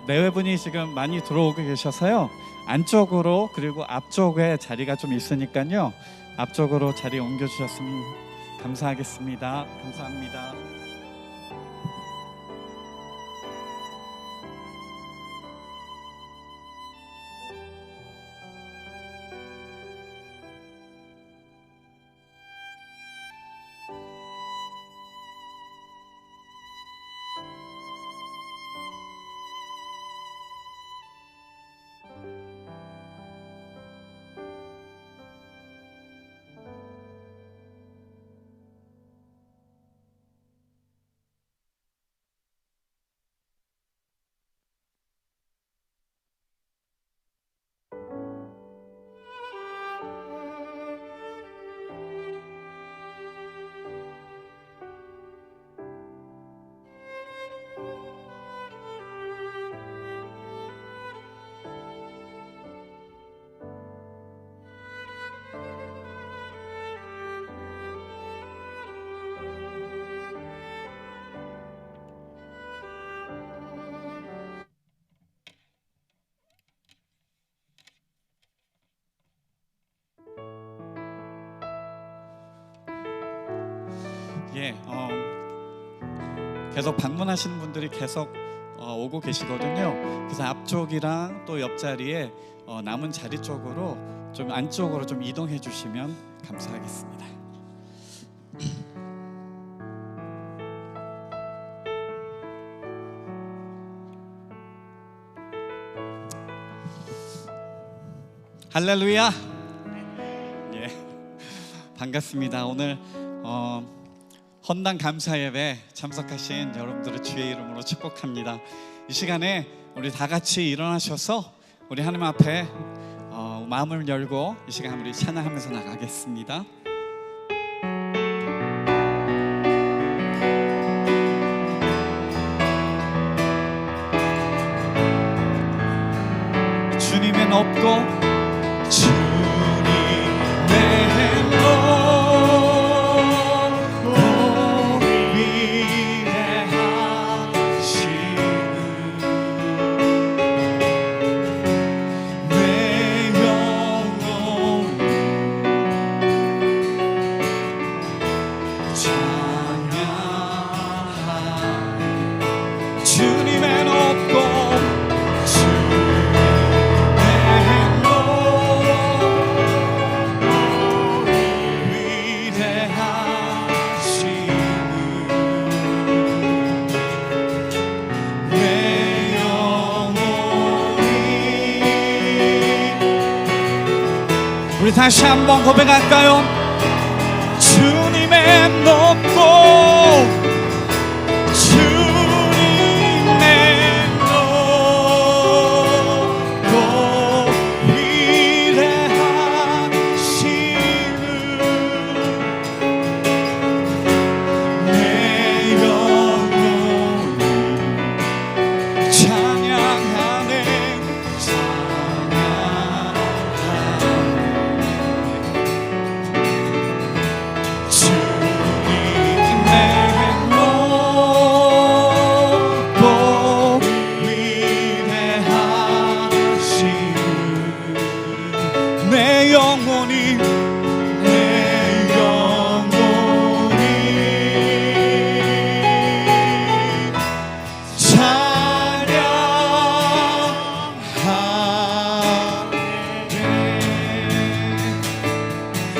내외분이 지금 많이 들어오고 계셔서요. 안쪽으로 그리고 앞쪽에 자리가 좀 있으니까요. 앞쪽으로 자리 옮겨주셨으면 감사하겠습니다. 감사합니다. 계속 방문하시는 분들이 계속 오고 계시거든요. 그래서 앞쪽이랑 또 옆자리에 남은 자리 쪽으로 좀 안쪽으로 좀 이동해 주시면 감사하겠습니다. 할렐루야. 반갑습니다. 오늘 헌당 감사 예배 참석하신 여러분들을 주의 이름으로 축복합니다. 이 시간에 우리 다 같이 일어나셔서 우리 하나님 앞에 마음을 열고 이 시간 우리 찬양하면서 나가겠습니다. 주님의 높고 우리 다시 한번 고백할까요? 주님의 높고 주님의 높고 위대하심을 내 영혼이 찬양하네.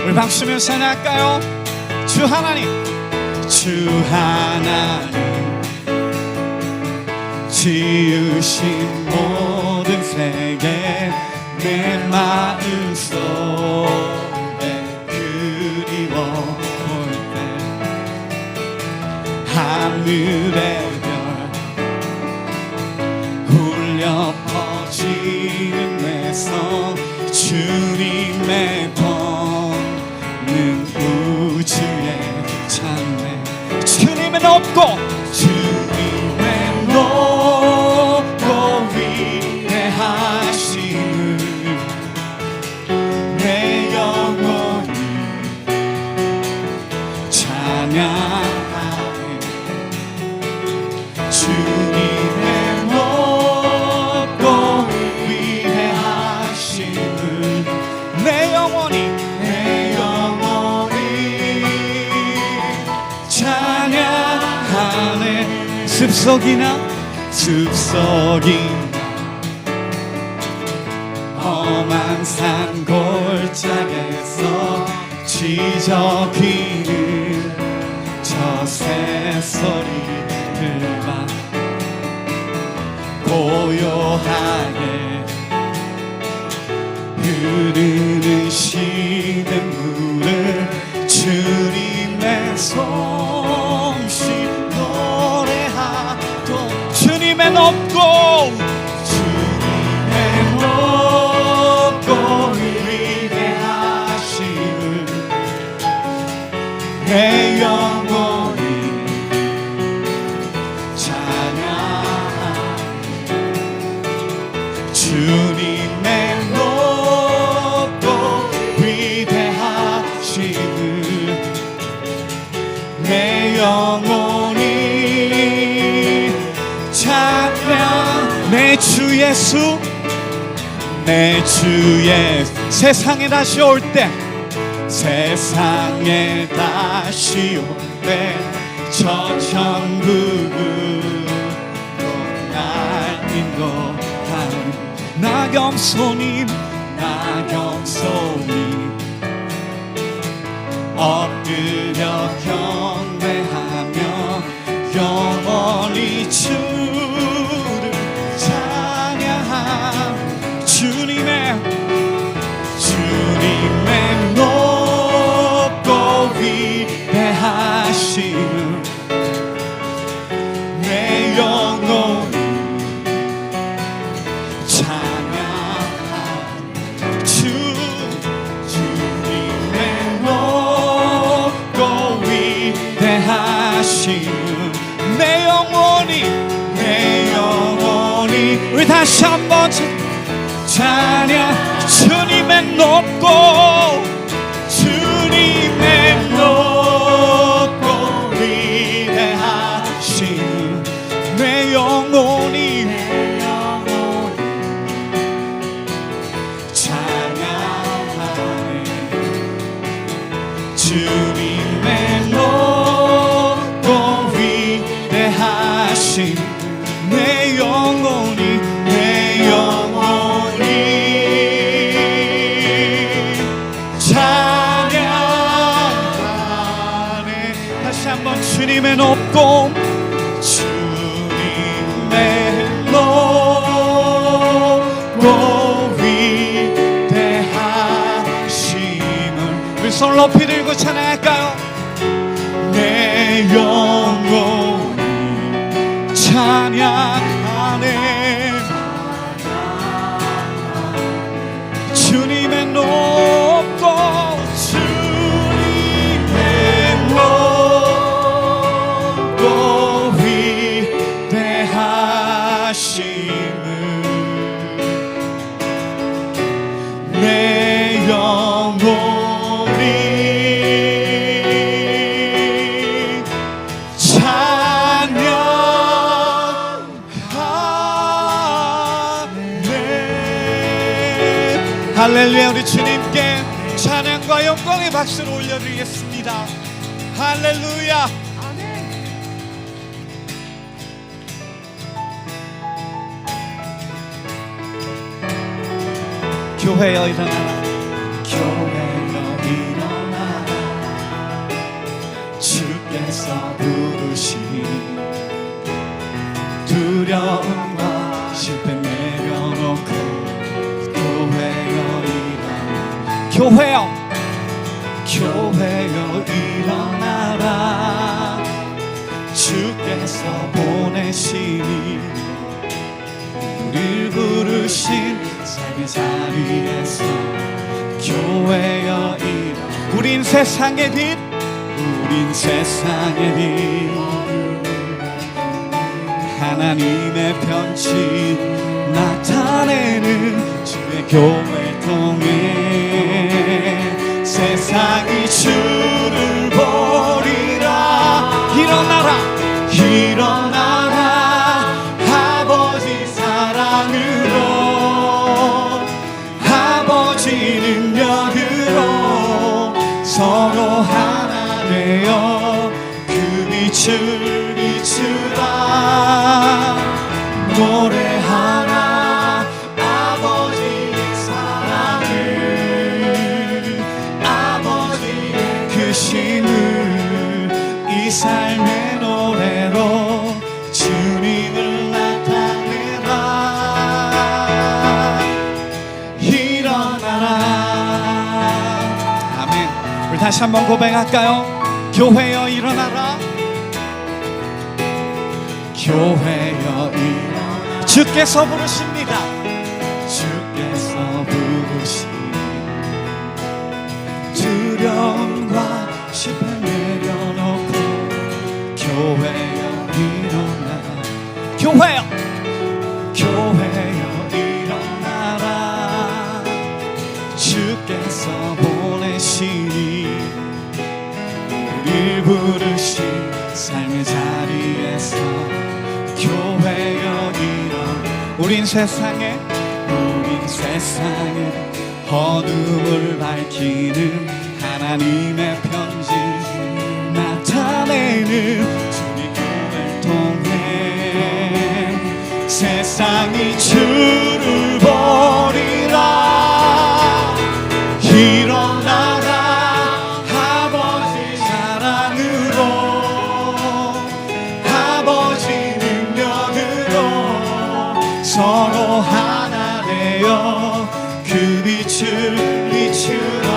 우리 박수면서 찬양할까요? 주 하나님, 주 하나님 지으신 모든 세계 내 마음속에 그리워 볼 때 하늘의 별 울려 퍼지는 내 손 주님의 우주의 찬美주님의 높고 주님의 높고 위대하심을 내 영혼이 찬양하네. 주님의 높고 숲속이나 험한 산 골짜기에서 지저귀는 저 새소리들만 고요하게 흐르는 시냇물을 주님의 솜씨 노래하도 주님의 높고 위대하심을 내 영혼이 찬양하네. 주님의 높고 위대하심을 내 영혼이 찬양. 내 주 예수, 내 주 예수 세상에 다시 올 때, 세상에 다시 올 때 저 천국으로 날린 것 같은 나경손님 엎드려 경배하며 영원히 주를 찬양함. 주님의 높고 위대하심을 내 영혼이 찬양하네. 주님의 높고 위대하심을 내 영혼이 우리 다시 한번 찬양. 주님의 높고 위대하심 내 영혼이 찬양하네. 주님의 높고 위대하심 내 영혼이 주님의 높고 위대하심을 우리 손 높이 들고 찬양할까요? 내 영혼이 찬양하네. 주님의 높고 내 영혼이 찬양하네. 할렐루야. 우리 주님께 찬양과 영광의 박수를 올려드리겠습니다. 할렐루야. 교회여 일어나라. 교회여 일어나라. 주께서 부르시니 두려움과 실패 내려놓고 교회여 일어나라. 교회여 일어나라. 주께서 보내시니 우리를 부르신 삶의 자리에서 교회여 일어나. 우린 세상의 빛, 하나님의 편지 나타내는 주의 교회를 통해 세상이 주를 보리라. 일어나라 아버지 사랑으로, 아버지 능력으로 서로 하나 되어 그 빛을 비추라. 노래하라 아버지의 사랑을, 아버지의 크심을 이 삶의 노래로 주님을 나타내라. 일어나라. 아멘. 우리 다시 한번 고백할까요? 교회여 일어나라. 교회여 일어나라. 주께서 부르십니다. 주께서 부르시니 두려움과 시패 내려놓고 교회여 일어나라. 교회여, 교회여 일어나라. 주께서 보내시니 우릴 부르신 삶의 자리에서 교회여 일어나. 우린 세상에 어둠을 밝히는 하나님의 편지 나타내는 주님을 통해 세상이 주를 버리라. 일어나라 아버지 사랑으로, 아버지 능력으로 서로 하나 되어 그 빛을 비추라.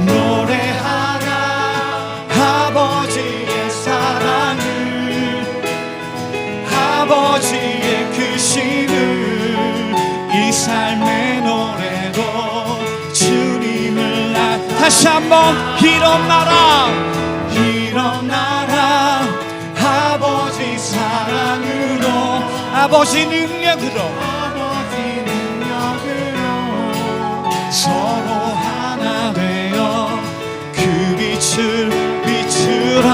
노래하라 아버지의 사랑을, 아버지의 크심을 이 삶의 노래로 주님을 다시 한번 일어나라. 일어나라 아버지 사랑으로, 아버지 능력으로, 서로 하나 되어 그 빛을 비추라.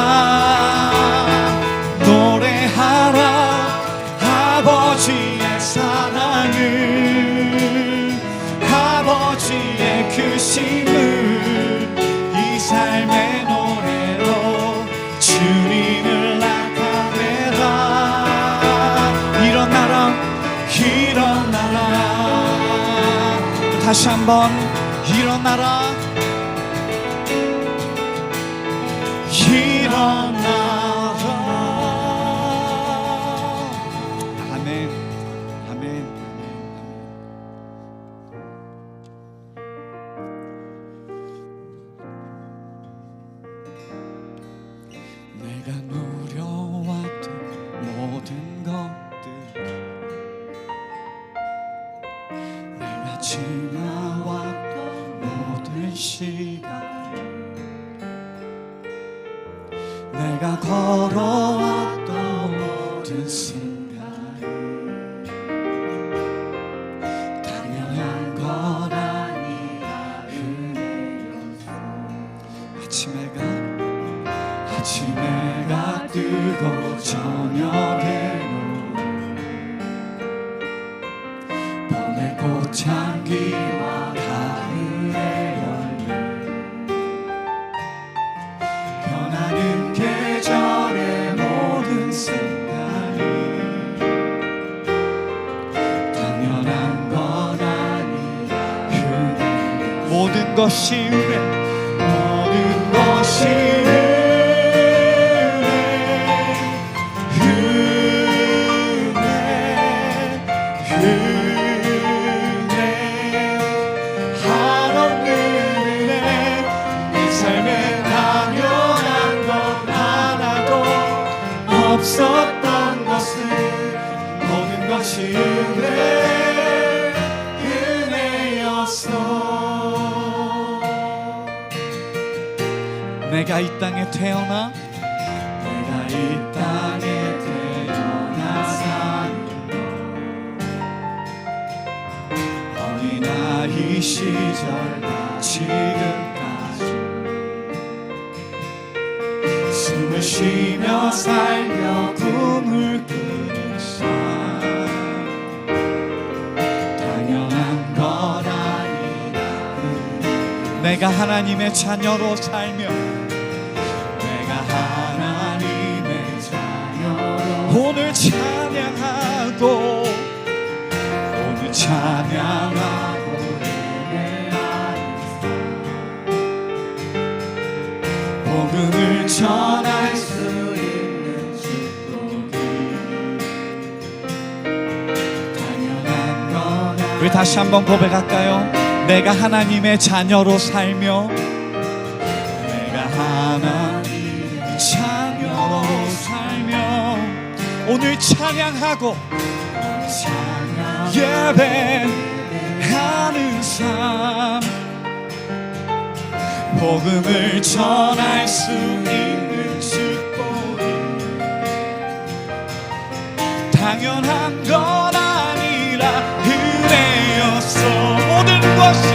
노래하라 아버지의 사랑을, 아버지의 크심을 이 삶의 노래로 주님을 나타내라. 일어나라 일어나라. 다시 한번 일어나라. 일어나라. 아멘. 아멘. 내가 누려왔던 모든 것들, 내가 지나왔던 모든 시간, 내가 걸어왔던 모든 순간 당연한 건 아니라 은혜였어. 아침해가 뜨고 저녁에는 봄의 꽃향기와 가을의 열매, 변하는 계절의 모든 순간이 당연한 건 아니라 은혜. 모든 것이 은혜, 모든 것이 없었던 것은 모든 것이 은혜였어. 내가 이 땅에 태어나, 내가 이 땅에 태어나 사는 어린아이 시절과 지금까지 숨을 쉬며 살며 꿈을 꾸는 삶, 당연한 건 아니라 내가 하나님의 자녀로 살며, 내가 하나님의 자녀로 오늘 찬양 우리 다시 한번 고백할까요? 내가 하나님의 자녀로 살며, 내가 하나님의 자녀로 살며, 오늘 찬양하고 예배하는 삶, 복음을 전할 수 있는 축복이 당연한 건 아니라 은혜였어. 모든 것이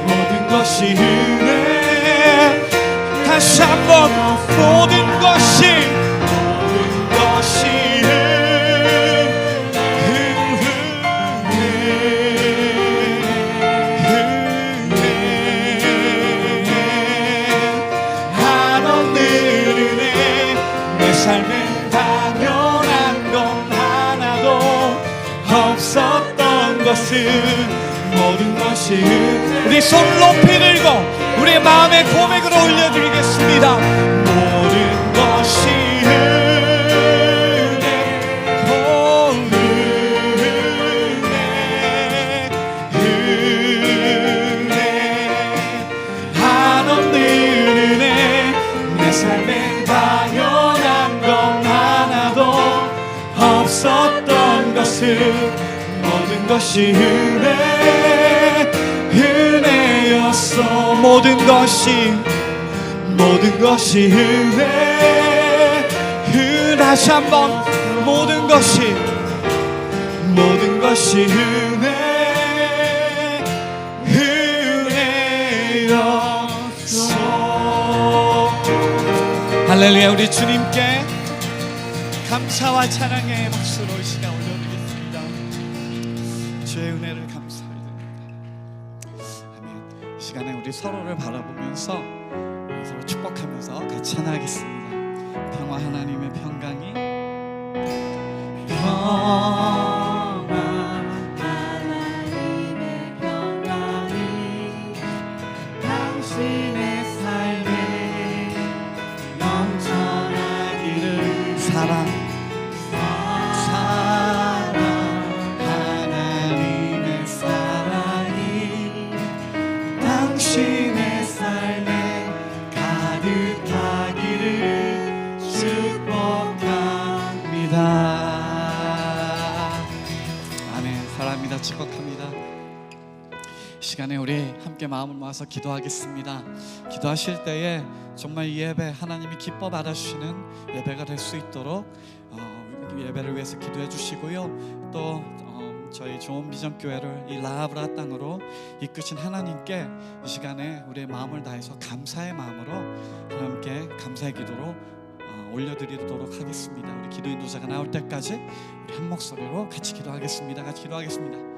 모든 것이 은혜. 다시 한번 모든 것이 한없는 은혜. 내 삶엔 당연한 건 하나도 없었던 것은 모든 것이 우리 손 높이 들고 우리 마음의 고백으로 올려드리겠습니다. 모든 것이 은혜, 은혜, 한없는 은혜. 내 삶엔 당연한 건 하나도 없었던 것은 모든 것이 은혜였어. 모든 것이 은혜. 다시 한번 모든 것이 은혜였어. 할렐루야. 우리 주님께 감사와 찬양의 목소리로 이 시간 올려드리겠습니다. 주의 은혜를 감사히 드립니다. 아멘. 이 시간에 우리 서로를 바라보면서 서로 축복하면서 같이 찬양하겠습니다. 평화 하나님의 평강이 당신의 삶에 넘쳐나기를. 사랑 하나님의 사랑이 당신의 삶에 가득하기를 축복합니다. 아멘. 사랑합니다. 축복합니다. 이 시간에 우리 함께 마음을 모아서 기도하겠습니다. 기도하실 때에 정말 이 예배 하나님이 기뻐 받아주시는 예배가 될 수 있도록 예배를 위해서 기도해 주시고요. 또 저희 좋은 비전 교회를 이 라하브라 땅으로 이끄신 하나님께 이 시간에 우리의 마음을 다해서 감사의 마음으로 하나님께 감사의 기도로 올려드리도록 하겠습니다. 우리 기도 인도자가 나올 때까지 우리 한 목소리로 같이 기도하겠습니다. 같이 기도하겠습니다.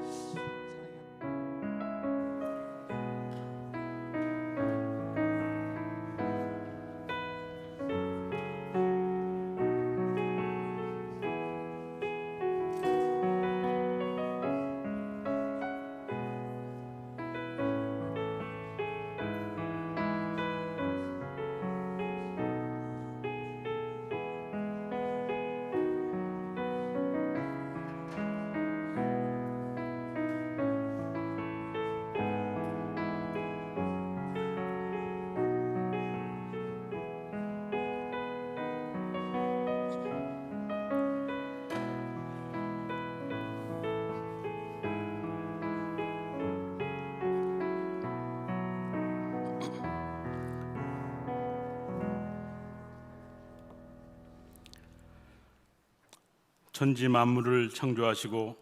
천지 만물을 창조하시고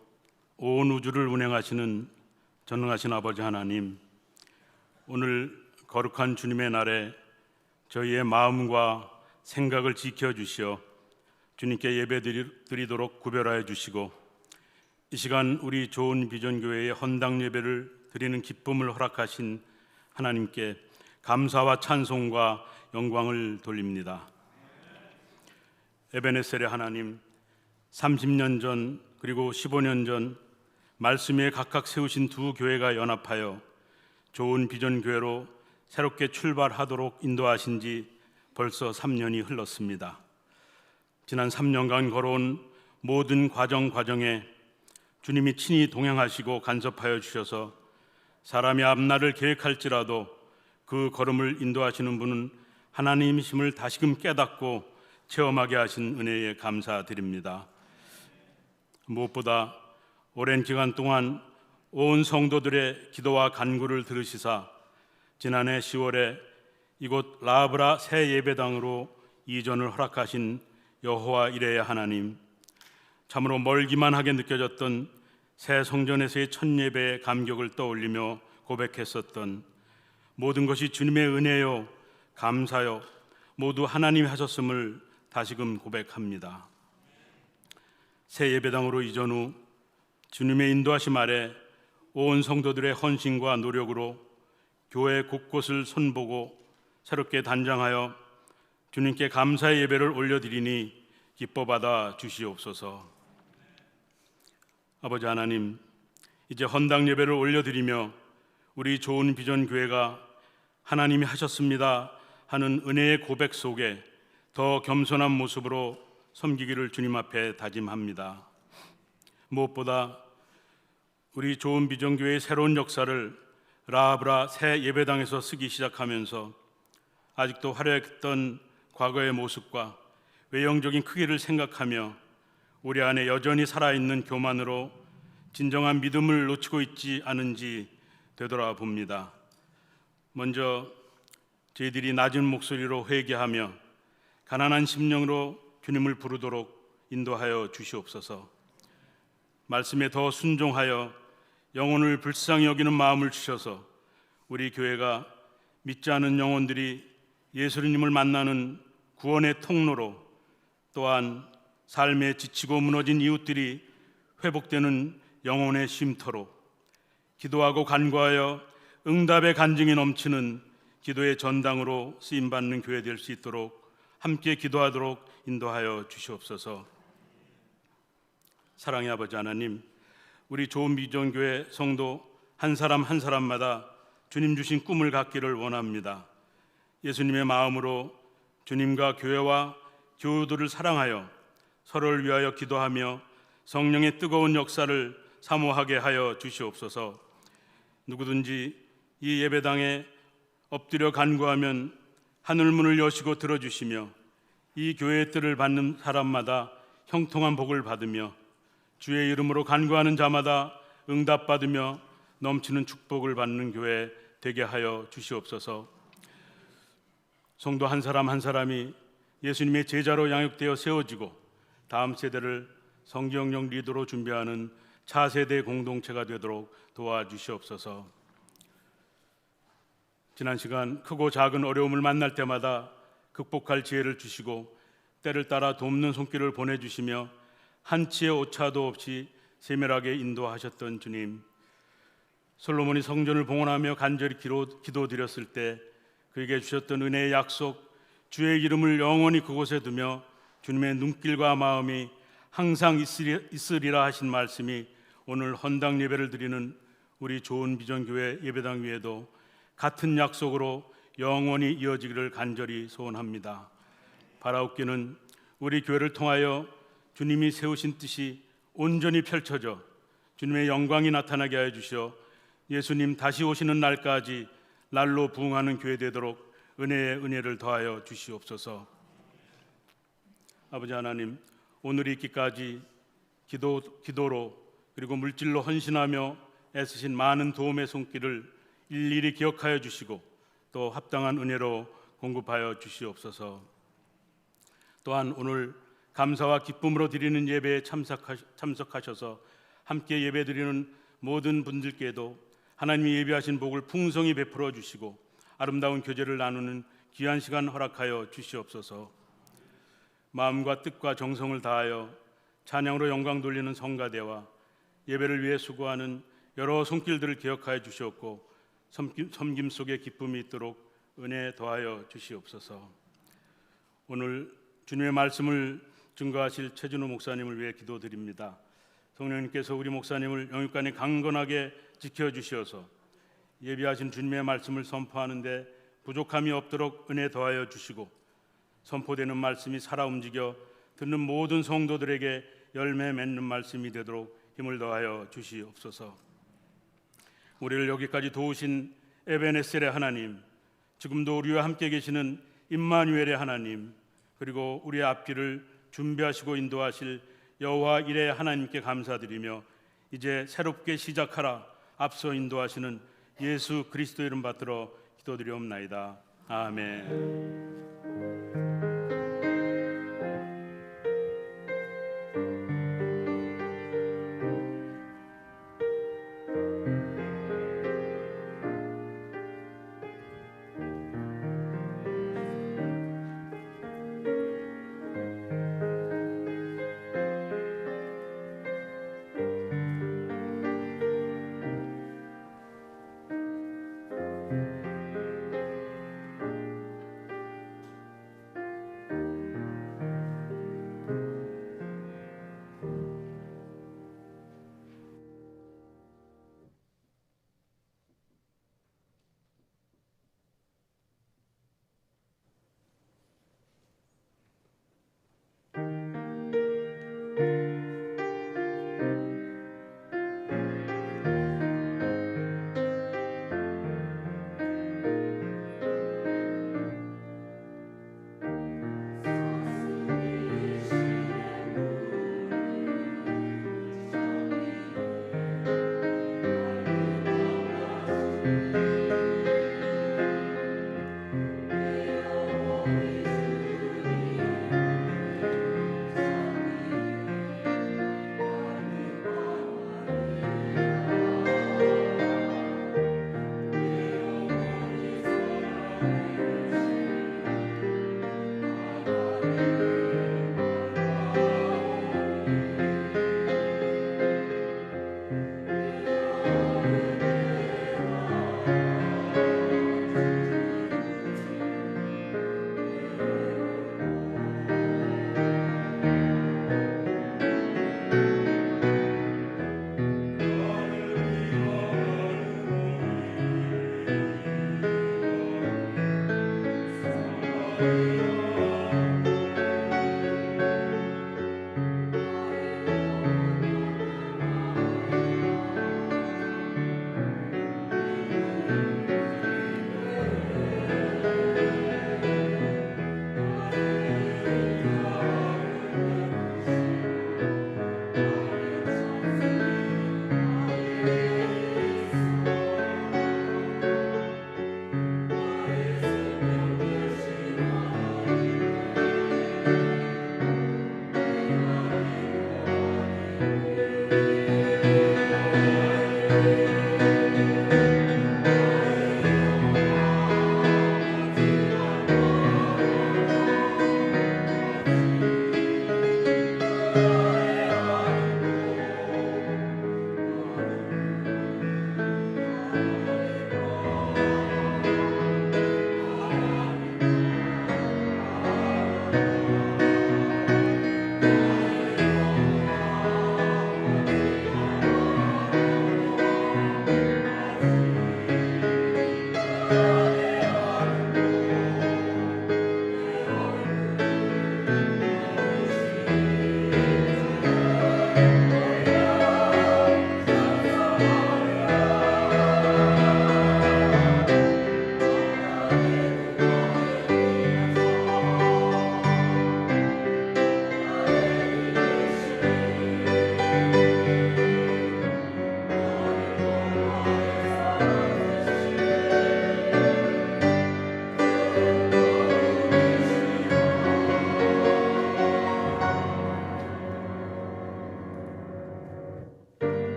온 우주를 운행하시는 전능하신 아버지 하나님, 오늘 거룩한 주님의 날에 저희의 마음과 생각을 지켜주시어 주님께 예배드리도록 구별하여 주시고, 이 시간 우리 좋은 비전교회의 헌당 예배를 드리는 기쁨을 허락하신 하나님께 감사와 찬송과 영광을 돌립니다. 에베네셀의 하나님, 30년 전 그리고 15년 전 말씀 위에 각각 세우신 두 교회가 연합하여 좋은 비전 교회로 새롭게 출발하도록 인도하신 지 벌써 3년이 흘렀습니다. 지난 3년간 걸어온 모든 과정에 주님이 친히 동행하시고 간섭하여 주셔서 사람이 앞날을 계획할지라도 그 걸음을 인도하시는 분은 하나님이심을 다시금 깨닫고 체험하게 하신 은혜에 감사드립니다. 무엇보다 오랜 기간 동안 온 성도들의 기도와 간구를 들으시사 지난해 10월에 이곳 라브라 새 예배당으로 이전을 허락하신 여호와 이레의 하나님, 참으로 멀기만 하게 느껴졌던 새 성전에서의 첫 예배의 감격을 떠올리며 고백했었던 모든 것이 주님의 은혜요 감사요 모두 하나님이 하셨음을 다시금 고백합니다. 새 예배당으로 이전 후 주님의 인도하심 아래 온 성도들의 헌신과 노력으로 교회 곳곳을 손보고 새롭게 단장하여 주님께 감사의 예배를 올려드리니 기뻐 받아 주시옵소서. 아버지 하나님, 이제 헌당 예배를 올려드리며 우리 좋은 비전 교회가 하나님이 하셨습니다 하는 은혜의 고백 속에 더 겸손한 모습으로 섬기기를 주님 앞에 다짐합니다. 무엇보다 우리 좋은 비전 교회의 새로운 역사를 라브라 새 예배당에서 쓰기 시작하면서 아직도 화려했던 과거의 모습과 외형적인 크기를 생각하며 우리 안에 여전히 살아있는 교만으로 진정한 믿음을 놓치고 있지 않은지 되돌아봅니다. 먼저 저희들이 낮은 목소리로 회개하며 가난한 심령으로 주님을 부르도록 인도하여 주시옵소서. 말씀에 더 순종하여 영혼을 불쌍히 여기는 마음을 주셔서 우리 교회가 믿지 않은 영혼들이 예수님을 만나는 구원의 통로로, 또한 삶에 지치고 무너진 이웃들이 회복되는 영혼의 쉼터로, 기도하고 간구하여 응답의 간증이 넘치는 기도의 전당으로 쓰임받는 교회 될 수 있도록 함께 기도하도록 인도하여 주시옵소서. 사랑의 아버지 하나님, 우리 좋은 비전 교회 성도 한 사람 한 사람마다 주님 주신 꿈을 갖기를 원합니다. 예수님의 마음으로 주님과 교회와 교우들을 사랑하여 서로를 위하여 기도하며 성령의 뜨거운 역사를 사모하게 하여 주시옵소서. 누구든지 이 예배당에 엎드려 간구하면 하늘문을 여시고 들어주시며 이 교회의 뜻을 받는 사람마다 형통한 복을 받으며 주의 이름으로 간구하는 자마다 응답받으며 넘치는 축복을 받는 교회 되게 하여 주시옵소서. 성도 한 사람 한 사람이 예수님의 제자로 양육되어 세워지고 다음 세대를 성경령 리더로 준비하는 차세대 공동체가 되도록 도와주시옵소서. 지난 시간 크고 작은 어려움을 만날 때마다 극복할 지혜를 주시고 때를 따라 돕는 손길을 보내주시며 한치의 오차도 없이 세밀하게 인도하셨던 주님, 솔로몬이 성전을 봉헌하며 간절히 기도드렸을 때 그에게 주셨던 은혜의 약속, 주의 이름을 영원히 그곳에 두며 주님의 눈길과 마음이 항상 있으리라 하신 말씀이 오늘 헌당 예배를 드리는 우리 좋은 비전교회 예배당 위에도 같은 약속으로 영원히 이어지기를 간절히 소원합니다. 바라옵기는 우리 교회를 통하여 주님이 세우신 뜻이 온전히 펼쳐져 주님의 영광이 나타나게 하여 주시어 예수님 다시 오시는 날까지 날로 부응하는 교회 되도록 은혜에 은혜를 더하여 주시옵소서. 아버지 하나님, 오늘 있기까지 기도로 그리고 물질로 헌신하며 애쓰신 많은 도움의 손길을 일일이 기억하여 주시고 또 합당한 은혜로 공급하여 주시옵소서. 또한 오늘 감사와 기쁨으로 드리는 예배에 참석하셔서 함께 예배드리는 모든 분들께도 하나님이 예비하신 복을 풍성히 베풀어 주시고 아름다운 교제를 나누는 귀한 시간 허락하여 주시옵소서. 마음과 뜻과 정성을 다하여 찬양으로 영광 돌리는 성가대와 예배를 위해 수고하는 여러 손길들을 기억하여 주시옵고 섬김 속에 기쁨이 있도록 은혜 더하여 주시옵소서. 오늘 주님의 말씀을 증거하실 최진호 목사님을 위해 기도드립니다. 성령님께서 우리 목사님을 영육간에 강건하게 지켜주시어서 예비하신 주님의 말씀을 선포하는데 부족함이 없도록 은혜 더하여 주시고, 선포되는 말씀이 살아 움직여 듣는 모든 성도들에게 열매 맺는 말씀이 되도록 힘을 더하여 주시옵소서. 우리를 여기까지 도우신 에베네셀의 하나님, 지금도 우리와 함께 계시는 임마누엘의 하나님, 그리고 우리의 앞길을 준비하시고 인도하실 여호와 이레의 하나님께 감사드리며, 이제 새롭게 시작하라 앞서 인도하시는 예수 그리스도 이름 받들어 기도드리옵나이다. 아멘.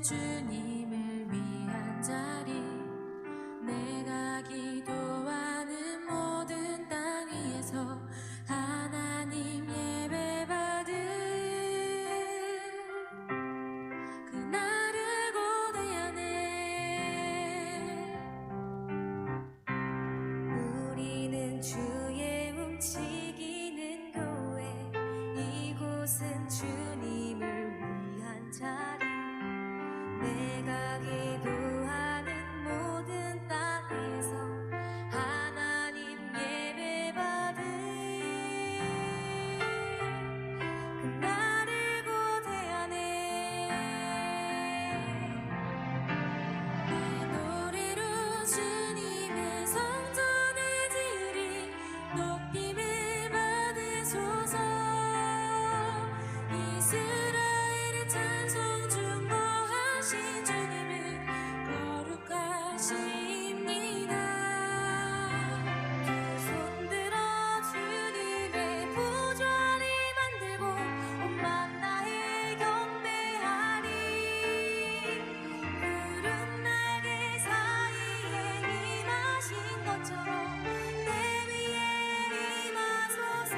주님을 위한 자리 내가 기도하는 모든 땅 위에서 하나님 예배받을 그날을 고대하네. 우리는 주의 움직이는 교회 이곳은 주님을 위한 자리 내가 기도하는 모든 땅 위에서 하나님 예배받을 그날을 고대하네. 내 노래로 주님의 성전을 지으리 높임을 받으소서. 이스라엘의 찬송 중보하신 주님을 거룩하십니다. 두 손 들어 주님의 보좌를 만들고 온 맘 다해 경배하리. 푸른 날개 사이에 임하신 것처럼 내 위에 임하소서.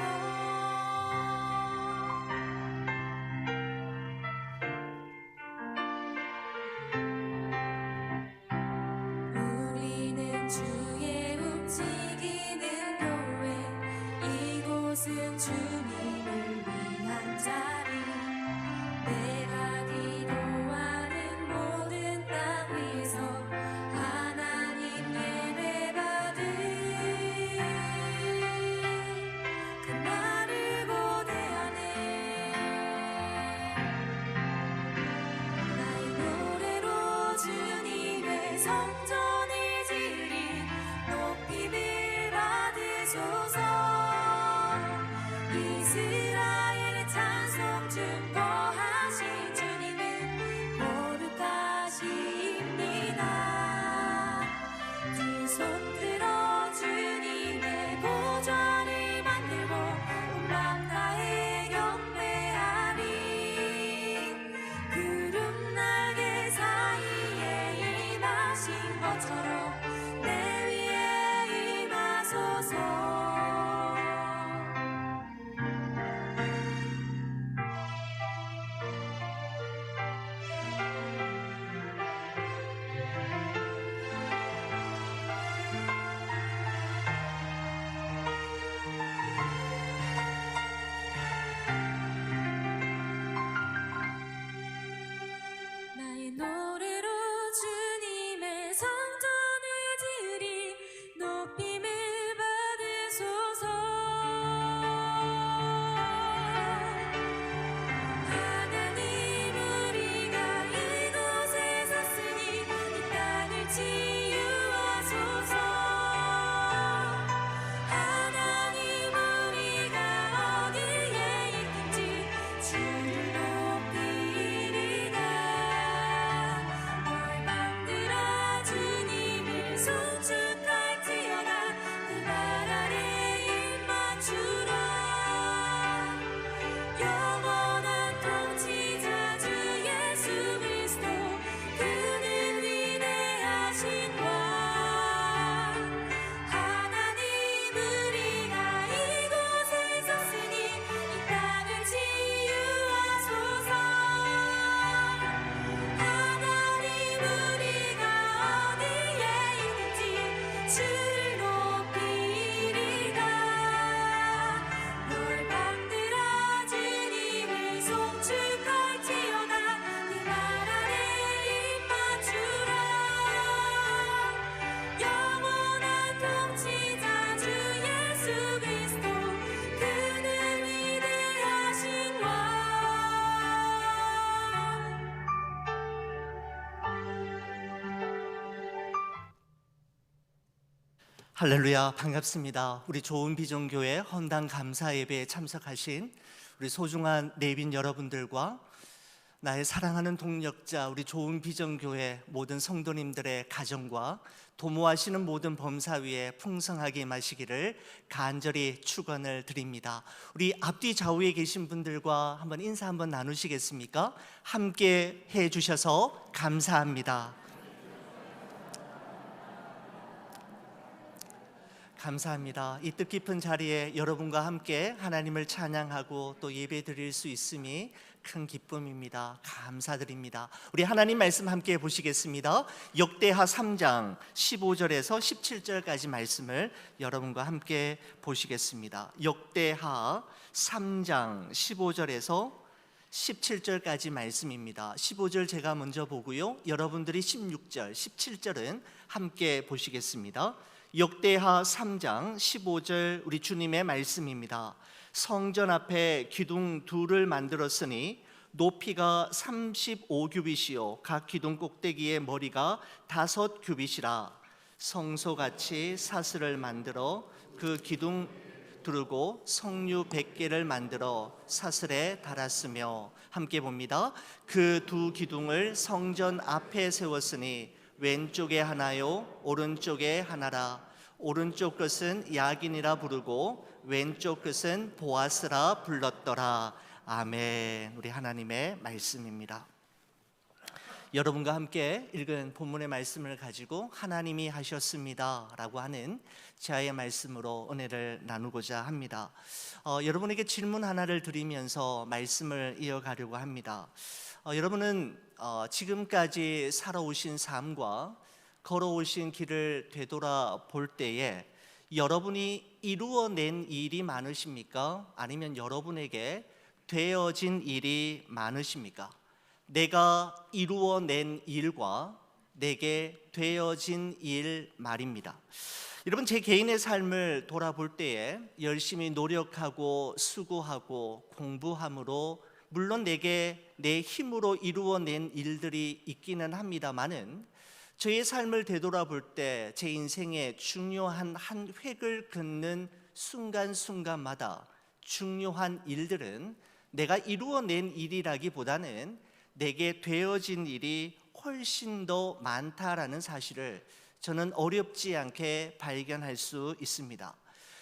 우리는 주의 움직이는 교회 이곳은 주님을 위한 자리 내가 기도하는 모든 땅 위에서 하나님 예배받을 그날을 고대하네. 나의 노래로 주님의 성전을 지으리 높임을 받으소서. 이스라엘의 찬송 중보하신 주님은 거룩하십니다. 두 손 들어 주님의 보좌를 만들고 온 맘 다해 경배하리. 구름 날개 사이에 임하신 것처럼 내 위에 임하소서. 나의 노래로 주님의 성전을 지으리 높임을 받으소서. 하나님 우리가 이곳에 섰으니 이 땅을 치유하소서. 하나님 우리가 어디에 있든지 주를 높이리라. 널 만들어 주님을 송축할지어다. 그 발 아래 입 맞추라. 영원한 통치자 주 예수 그리스도 그는 위대하신 왕. 하나님 우리가 이곳에 섰으니 이 땅을 치유하소서. 하나님 우리가 어디에 있든지 주를 높이리라. 널 만들어 주님을 송축할지어다. 그 발 아래 입 맞추라. 영원한 통치자 주 예수 그리스도 그는 위대하신 왕. 할렐루야, 반갑습니다. 우리 좋은 비전교회 헌당 감사 예배에 참석하신 우리 소중한 내빈 여러분들과 나의 사랑하는 동력자 우리 좋은 비전교회 모든 성도님들의 가정과 도모하시는 모든 범사 위에 풍성하게 임하시기를 간절히 축원을 드립니다. 우리 앞뒤 좌우에 계신 분들과 한번 인사 한번 나누시겠습니까? 함께 해 주셔서 감사합니다. 감사합니다. 이 뜻깊은 자리에 여러분과 함께 하나님을 찬양하고 또 예배 드릴 수 있음이 큰 기쁨입니다. 감사드립니다. 우리 하나님 말씀 함께 보시겠습니다. 역대하 3장 15절에서 17절까지 말씀을 여러분과 함께 보시겠습니다. 역대하 3장 15절에서 17절까지 말씀입니다. 15절 제가 먼저 보고요, 여러분들이 16절, 17절은 함께 보시겠습니다. 역대하 3장 15절 우리 주님의 말씀입니다. 성전 앞에 기둥 둘을 만들었으니 높이가 35규빗이요 각 기둥 꼭대기의 머리가 5규빗이라. 성소같이 사슬을 만들어 그 기둥 두르고 석류 100개를 만들어 사슬에 달았으며, 함께 봅니다. 그 두 기둥을 성전 앞에 세웠으니 왼쪽에 하나요 오른쪽에 하나라. 오른쪽 끝은 야긴이라 부르고 왼쪽 끝은 보아스라 불렀더라. 아멘. 우리 하나님의 말씀입니다. 여러분과 함께 읽은 본문의 말씀을 가지고 하나님이 하셨습니다 라고 하는 제아의 말씀으로 은혜를 나누고자 합니다. 여러분에게 질문 하나를 드리면서 말씀을 이어가려고 합니다. 여러분은 지금까지 살아오신 삶과 걸어오신 길을 되돌아볼 때에 여러분이 이루어낸 일이 많으십니까? 아니면 여러분에게 되어진 일이 많으십니까? 내가 이루어낸 일과 내게 되어진 일 말입니다. 여러분, 제 개인의 삶을 돌아볼 때에 열심히 노력하고 수고하고 공부함으로 물론 내게 내 힘으로 이루어낸 일들이 있기는 합니다만은, 저의 삶을 되돌아볼 때 제 인생의 중요한 한 획을 긋는 순간순간마다 중요한 일들은 내가 이루어낸 일이라기보다는 내게 되어진 일이 훨씬 더 많다라는 사실을 저는 어렵지 않게 발견할 수 있습니다.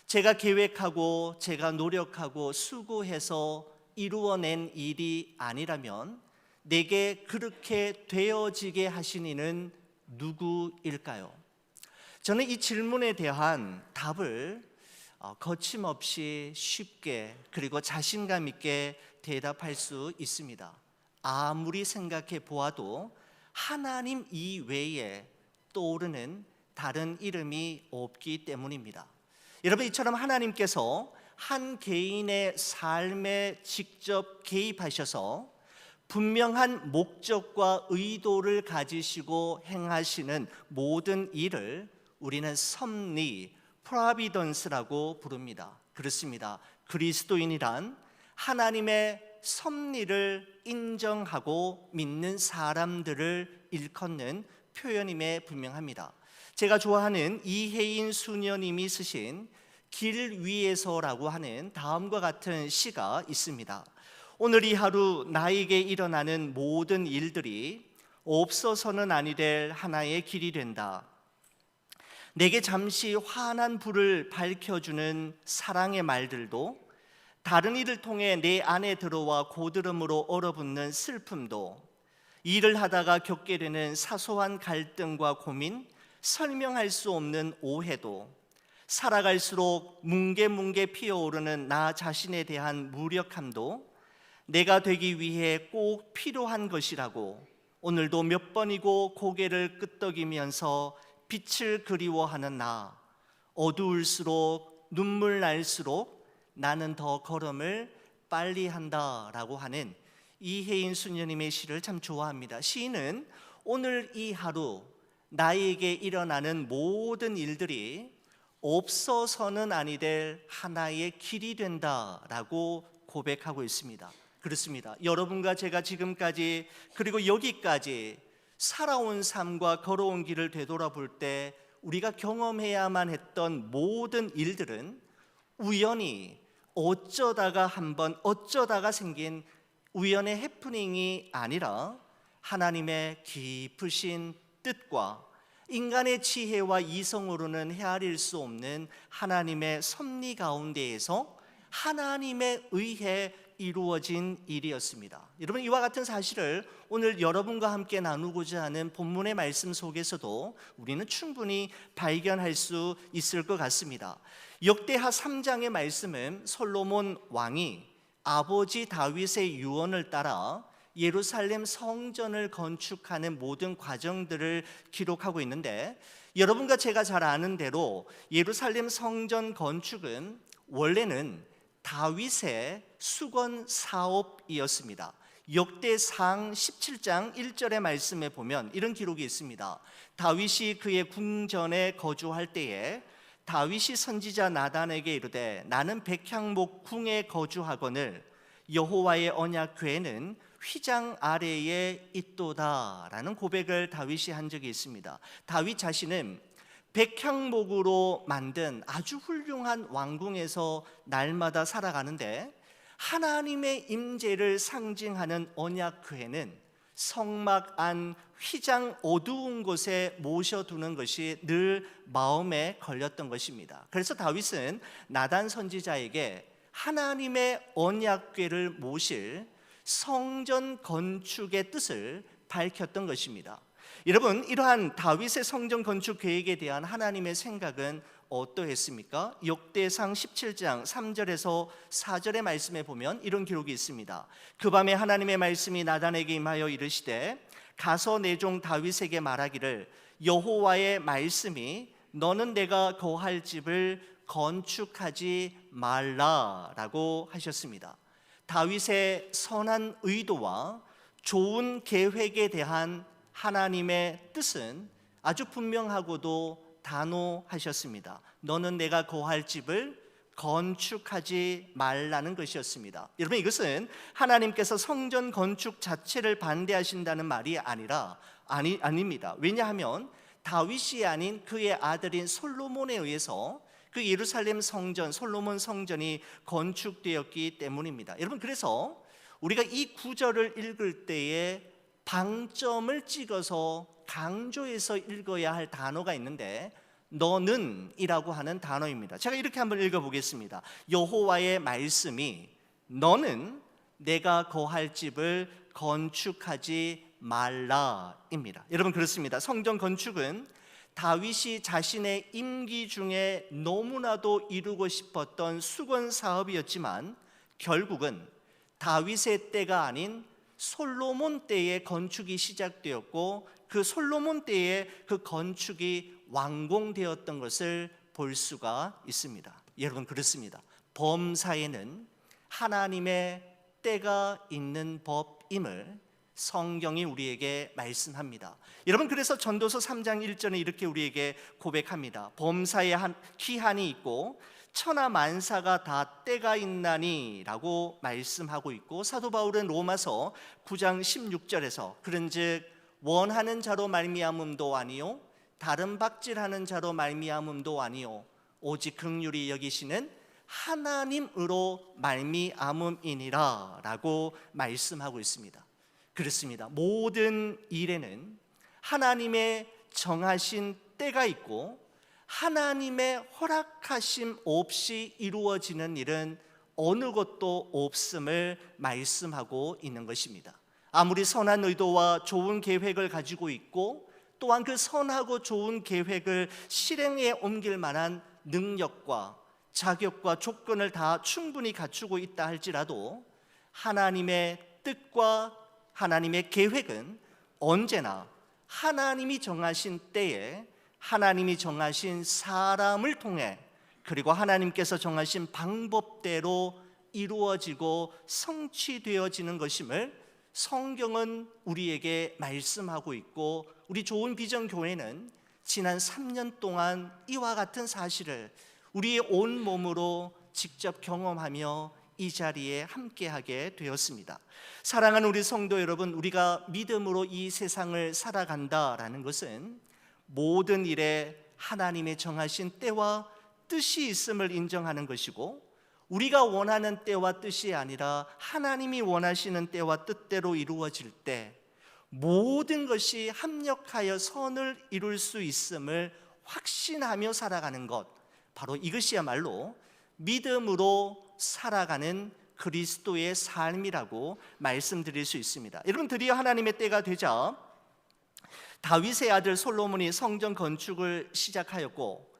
제가 계획하고 제가 노력하고 수고해서 이루어낸 일이 아니라면 내게 그렇게 되어지게 하신 이는 누구일까요? 저는 이 질문에 대한 답을 거침없이 쉽게 그리고 자신감 있게 대답할 수 있습니다. 아무리 생각해 보아도 하나님 이외에 떠오르는 다른 이름이 없기 때문입니다. 여러분, 이처럼 하나님께서 한 개인의 삶에 직접 개입하셔서 분명한 목적과 의도를 가지시고 행하시는 모든 일을 우리는 섭리, 프로비던스라고 부릅니다. 그렇습니다. 그리스도인이란 하나님의 섭리를 인정하고 믿는 사람들을 일컫는 표현임에 분명합니다. 제가 좋아하는 이혜인 수녀님이 쓰신 길 위에서라고 하는 다음과 같은 시가 있습니다. 오늘 이 하루 나에게 일어나는 모든 일들이 없어서는 아니 될 하나의 길이 된다. 내게 잠시 환한 불을 밝혀주는 사랑의 말들도, 다른 이를 통해 내 안에 들어와 고드름으로 얼어붙는 슬픔도, 일을 하다가 겪게 되는 사소한 갈등과 고민, 설명할 수 없는 오해도, 살아갈수록 뭉게뭉게 피어오르는 나 자신에 대한 무력함도 내가 되기 위해 꼭 필요한 것이라고 오늘도 몇 번이고 고개를 끄덕이면서 빛을 그리워하는 나, 어두울수록 눈물 날수록 나는 더 걸음을 빨리 한다라고 하는 이혜인 수녀님의 시를 참 좋아합니다. 시인은 오늘 이 하루 나에게 일어나는 모든 일들이 없어서는 아니 될 하나의 길이 된다라고 고백하고 있습니다. 그렇습니다. 여러분과 제가 지금까지 그리고 여기까지 살아온 삶과 걸어온 길을 되돌아볼 때 우리가 경험해야만 했던 모든 일들은 우연히 어쩌다가 한번 어쩌다가 생긴 우연의 해프닝이 아니라 하나님의 깊으신 뜻과 인간의 지혜와 이성으로는 헤아릴 수 없는 하나님의 섭리 가운데에서 하나님에 의해 이루어진 일이었습니다. 여러분, 이와 같은 사실을 오늘 여러분과 함께 나누고자 하는 본문의 말씀 속에서도 우리는 충분히 발견할 수 있을 것 같습니다. 역대하 3장의 말씀은 솔로몬 왕이 아버지 다윗의 유언을 따라 예루살렘 성전을 건축하는 모든 과정들을 기록하고 있는데, 여러분과 제가 잘 아는 대로 예루살렘 성전 건축은 원래는 다윗의 수건 사업이었습니다. 역대상 17장 1절의 말씀에 보면 이런 기록이 있습니다. 다윗이 그의 궁전에 거주할 때에 다윗이 선지자 나단에게 이르되 나는 백향목 궁에 거주하거늘 여호와의 언약궤는 휘장 아래에 있도다 라는 고백을 다윗이 한 적이 있습니다. 다윗 자신은 백향목으로 만든 아주 훌륭한 왕궁에서 날마다 살아가는데, 하나님의 임재를 상징하는 언약궤는 성막 안 휘장 어두운 곳에 모셔두는 것이 늘 마음에 걸렸던 것입니다. 그래서 다윗은 나단 선지자에게 하나님의 언약궤를 모실 성전 건축의 뜻을 밝혔던 것입니다. 여러분, 이러한 다윗의 성전 건축 계획에 대한 하나님의 생각은 어떠했습니까? 역대상 17장 3절에서 4절의 말씀에 보면 이런 기록이 있습니다. 그 밤에 하나님의 말씀이 나단에게 임하여 이르시되 가서 내 종 다윗에게 말하기를 여호와의 말씀이 너는 내가 거할 집을 건축하지 말라라고 하셨습니다. 다윗의 선한 의도와 좋은 계획에 대한 하나님의 뜻은 아주 분명하고도 단호하셨습니다. 너는 내가 거할 집을 건축하지 말라는 것이었습니다. 여러분, 이것은 하나님께서 성전 건축 자체를 반대하신다는 말이 아닙니다. 왜냐하면 다윗이 아닌 그의 아들인 솔로몬에 의해서 그 예루살렘 성전, 솔로몬 성전이 건축되었기 때문입니다. 여러분, 그래서 우리가 이 구절을 읽을 때에 방점을 찍어서 강조해서 읽어야 할 단어가 있는데, 너는 이라고 하는 단어입니다. 제가 이렇게 한번 읽어보겠습니다. 여호와의 말씀이 너는 내가 거할 집을 건축하지 말라입니다. 여러분, 그렇습니다. 성전 건축은 다윗이 자신의 임기 중에 너무나도 이루고 싶었던 수건 사업이었지만 결국은 다윗의 때가 아닌 솔로몬 때에 건축이 시작되었고, 그 솔로몬 때에 그 건축이 완공되었던 것을 볼 수가 있습니다. 여러분, 그렇습니다. 범사에는 하나님의 때가 있는 법임을 성경이 우리에게 말씀합니다. 여러분, 그래서 전도서 3장 1절에 이렇게 우리에게 고백합니다. 범사에 기한이 있고 천하 만사가 다 때가 있나니 라고 말씀하고 있고, 사도 바울은 로마서 9장 16절에서 그런즉 원하는 자로 말미암음도 아니요 다른 박질하는 자로 말미암음도 아니요 오직 긍휼히 여기시는 하나님으로 말미암음이니라 라고 말씀하고 있습니다. 그렇습니다. 모든 일에는 하나님의 정하신 때가 있고 하나님의 허락하심 없이 이루어지는 일은 어느 것도 없음을 말씀하고 있는 것입니다. 아무리 선한 의도와 좋은 계획을 가지고 있고 또한 그 선하고 좋은 계획을 실행에 옮길 만한 능력과 자격과 조건을 다 충분히 갖추고 있다 할지라도 하나님의 뜻과 하나님의 계획은 언제나 하나님이 정하신 때에 하나님이 정하신 사람을 통해 그리고 하나님께서 정하신 방법대로 이루어지고 성취되어지는 것임을 성경은 우리에게 말씀하고 있고, 우리 좋은 비전 교회는 지난 3년 동안 이와 같은 사실을 우리의 온 몸으로 직접 경험하며 이 자리에 함께하게 되었습니다. 사랑하는 우리 성도 여러분, 우리가 믿음으로 이 세상을 살아간다라는 것은 모든 일에 하나님의 정하신 때와 뜻이 있음을 인정하는 것이고, 우리가 원하는 때와 뜻이 아니라 하나님이 원하시는 때와 뜻대로 이루어질 때 모든 것이 합력하여 선을 이룰 수 있음을 확신하며 살아가는 것, 바로 이것이야말로 믿음으로 살아가는 그리스도의 삶이라고 말씀드릴 수 있습니다. 여러분, 드디어 하나님의 때가 되자 다윗의 아들 솔로몬이 성전 건축을 시작하였고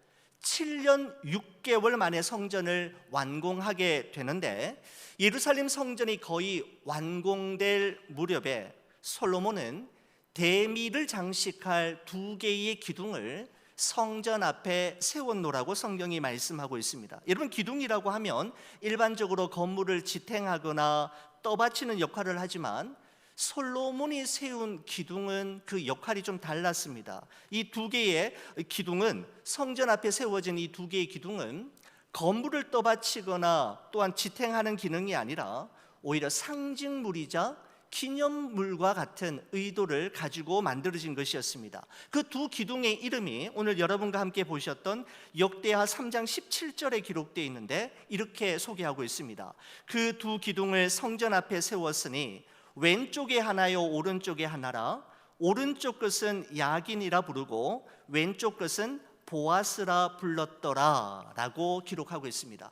7년 6개월 만에 성전을 완공하게 되는데, 예루살렘 성전이 거의 완공될 무렵에 솔로몬은 대미를 장식할 2개의 기둥을 성전 앞에 세웠노라고 성경이 말씀하고 있습니다. 여러분, 기둥이라고 하면 일반적으로 건물을 지탱하거나 떠받치는 역할을 하지만 솔로몬이 세운 기둥은 그 역할이 좀 달랐습니다. 이 2개의 기둥은, 성전 앞에 세워진 이 2개의 기둥은 건물을 떠받치거나 또한 지탱하는 기능이 아니라 오히려 상징물이자 기념물과 같은 의도를 가지고 만들어진 것이었습니다. 그 2 기둥의 이름이 오늘 여러분과 함께 보셨던 역대하 3장 17절에 기록되어 있는데 이렇게 소개하고 있습니다. 그 2 기둥을 성전 앞에 세웠으니 왼쪽에 하나요 오른쪽에 하나라. 오른쪽 것은 야긴이라 부르고 왼쪽 것은 보아스라 불렀더라 라고 기록하고 있습니다.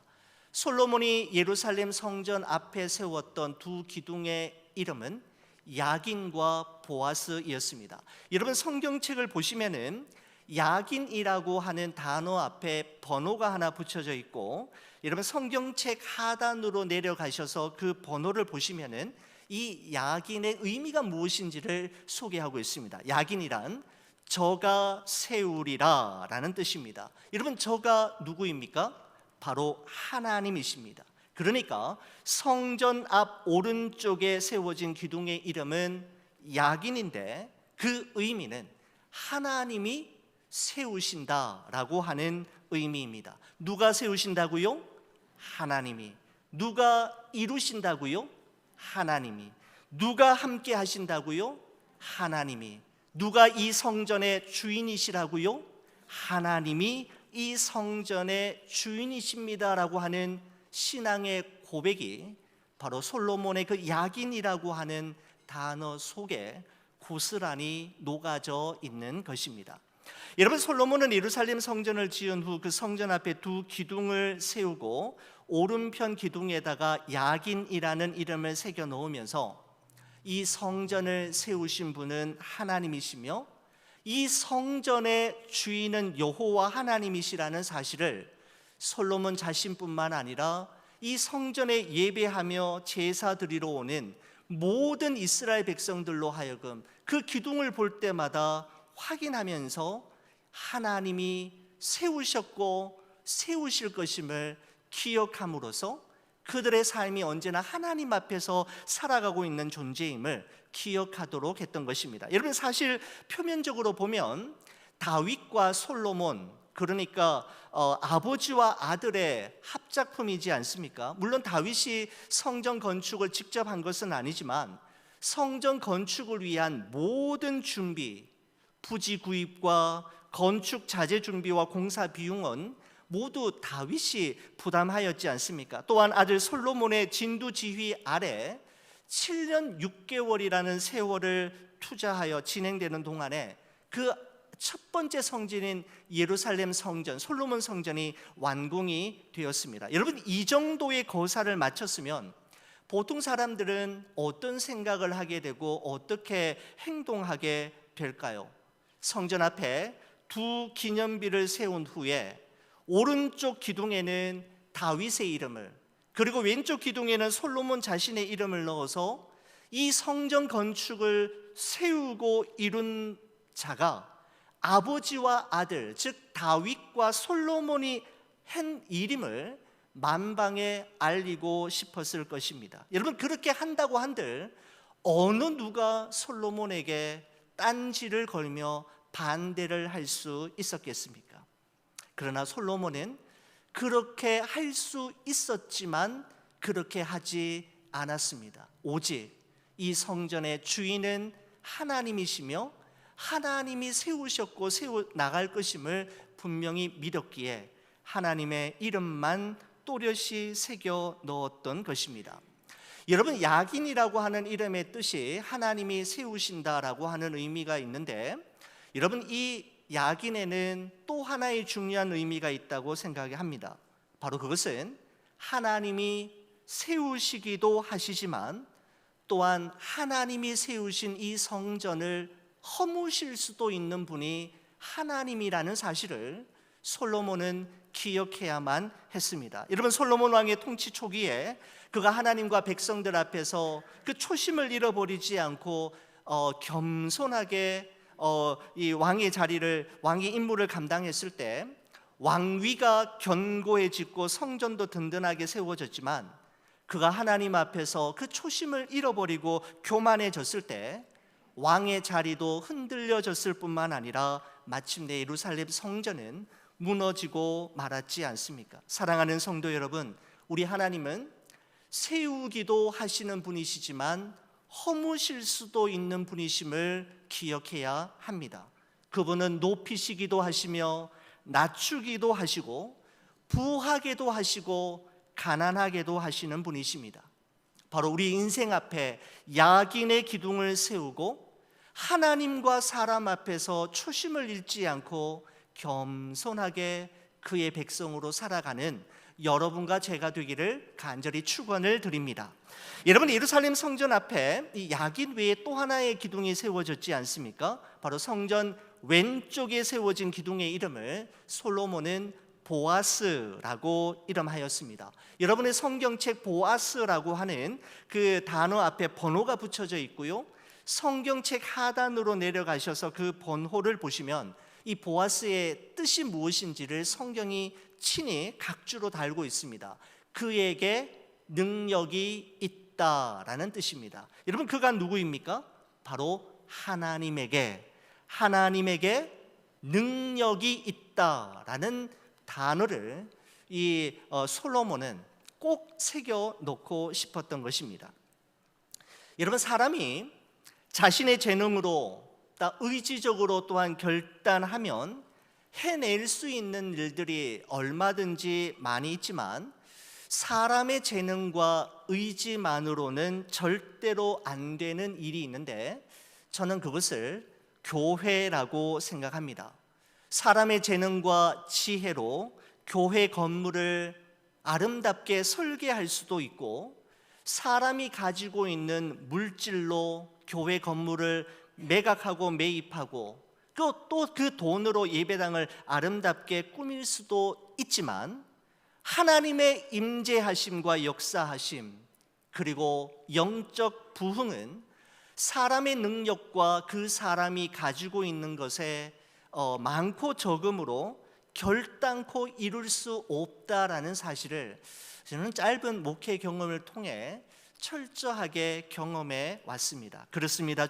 솔로몬이 예루살렘 성전 앞에 세웠던 2 기둥의 이름은 야긴과 보아스이었습니다. 여러분, 성경책을 보시면은 야긴이라고 하는 단어 앞에 번호가 하나 붙여져 있고, 여러분 성경책 하단으로 내려가셔서 그 번호를 보시면은 이 야긴의 의미가 무엇인지를 소개하고 있습니다. 야긴이란 저가 세우리라 라는 뜻입니다. 여러분, 저가 누구입니까? 바로 하나님이십니다. 그러니까 성전 앞 오른쪽에 세워진 기둥의 이름은 야긴인데 그 의미는 하나님이 세우신다라고 하는 의미입니다. 누가 세우신다고요? 하나님이. 누가 이루신다고요? 하나님이. 누가 함께 하신다고요? 하나님이. 누가 이 성전의 주인이시라고요? 하나님이 이 성전의 주인이십니다라고 하는 신앙의 고백이 바로 솔로몬의 그 야긴이라고 하는 단어 속에 고스란히 녹아져 있는 것입니다. 여러분, 솔로몬은 예루살렘 성전을 지은 후 그 성전 앞에 2 기둥을 세우고 오른편 기둥에다가 야긴이라는 이름을 새겨 놓으면서 이 성전을 세우신 분은 하나님이시며 이 성전의 주인은 여호와 하나님이시라는 사실을 솔로몬 자신뿐만 아니라 이 성전에 예배하며 제사 드리러 오는 모든 이스라엘 백성들로 하여금 그 기둥을 볼 때마다 확인하면서 하나님이 세우셨고 세우실 것임을 기억함으로써 그들의 삶이 언제나 하나님 앞에서 살아가고 있는 존재임을 기억하도록 했던 것입니다. 여러분, 사실 표면적으로 보면 다윗과 솔로몬, 그러니까 아버지와 아들의 합작품이지 않습니까? 물론 다윗이 성전 건축을 직접 한 것은 아니지만 성전 건축을 위한 모든 준비, 부지 구입과 건축 자재 준비와 공사 비용은 모두 다윗이 부담하였지 않습니까? 또한 아들 솔로몬의 진두지휘 아래 7년 6개월이라는 세월을 투자하여 진행되는 동안에 그 첫 번째 성전인 예루살렘 성전, 솔로몬 성전이 완공이 되었습니다. 여러분, 이 정도의 거사를 마쳤으면 보통 사람들은 어떤 생각을 하게 되고 어떻게 행동하게 될까요? 성전 앞에 2 기념비를 세운 후에 오른쪽 기둥에는 다윗의 이름을, 그리고 왼쪽 기둥에는 솔로몬 자신의 이름을 넣어서 이 성전 건축을 세우고 이룬 자가 아버지와 아들, 즉 다윗과 솔로몬이 한 일임을 만방에 알리고 싶었을 것입니다. 여러분, 그렇게 한다고 한들 어느 누가 솔로몬에게 딴지를 걸며 반대를 할 수 있었겠습니까? 그러나 솔로몬은 그렇게 할 수 있었지만 그렇게 하지 않았습니다. 오직 이 성전의 주인은 하나님이시며 하나님이 세우셨고 세워 나갈 것임을 분명히 믿었기에 하나님의 이름만 또렷이 새겨 넣었던 것입니다. 여러분, 야긴이라고 하는 이름의 뜻이 하나님이 세우신다라고 하는 의미가 있는데, 여러분, 이 야긴에는 또 하나의 중요한 의미가 있다고 생각합니다. 바로 그것은 하나님이 세우시기도 하시지만 또한 하나님이 세우신 이 성전을 허무실 수도 있는 분이 하나님이라는 사실을 솔로몬은 기억해야만 했습니다. 여러분, 솔로몬 왕의 통치 초기에 그가 하나님과 백성들 앞에서 그 초심을 잃어버리지 않고 겸손하게 이 왕의 임무를 감당했을 때 왕위가 견고해지고 성전도 든든하게 세워졌지만, 그가 하나님 앞에서 그 초심을 잃어버리고 교만해졌을 때 왕의 자리도 흔들려졌을 뿐만 아니라 마침내 예루살렘 성전은 무너지고 말았지 않습니까? 사랑하는 성도 여러분, 우리 하나님은 세우기도 하시는 분이시지만 허무실 수도 있는 분이심을 기억해야 합니다. 그분은 높이시기도 하시며 낮추기도 하시고 부하게도 하시고 가난하게도 하시는 분이십니다. 바로 우리 인생 앞에 야긴의 기둥을 세우고 하나님과 사람 앞에서 초심을 잃지 않고 겸손하게 그의 백성으로 살아가는 여러분과 제가 되기를 간절히 축원을 드립니다. 여러분, 예루살렘 성전 앞에 이 야긴 외에 또 하나의 기둥이 세워졌지 않습니까? 바로 성전 왼쪽에 세워진 기둥의 이름을 솔로몬은 보아스라고 이름하였습니다. 여러분의 성경책 보아스라고 하는 그 단어 앞에 번호가 붙여져 있고요, 성경책 하단으로 내려가셔서 그 번호를 보시면 이 보아스의 뜻이 무엇인지를 성경이 친히 각주로 달고 있습니다. 그에게 능력이 있다라는 뜻입니다. 여러분, 그가 누구입니까? 바로 하나님에게 능력이 있다라는 단어를 이 솔로몬은 꼭 새겨 놓고 싶었던 것입니다. 여러분, 사람이 자신의 재능으로 의지적으로 또한 결단하면 해낼 수 있는 일들이 얼마든지 많이 있지만 사람의 재능과 의지만으로는 절대로 안 되는 일이 있는데, 저는 그것을 교회라고 생각합니다. 사람의 재능과 지혜로 교회 건물을 아름답게 설계할 수도 있고, 사람이 가지고 있는 물질로 교회 건물을 매각하고 매입하고 또 그 돈으로 예배당을 아름답게 꾸밀 수도 있지만, 하나님의 임재하심과 역사하심 그리고 영적 부흥은 사람의 능력과 그 사람이 가지고 있는 것에 많고 적음으로 결단코 이룰 수 없다라는 사실을 저는 짧은 목회 경험을 통해 철저하게 경험해 왔습니다. 그렇습니다.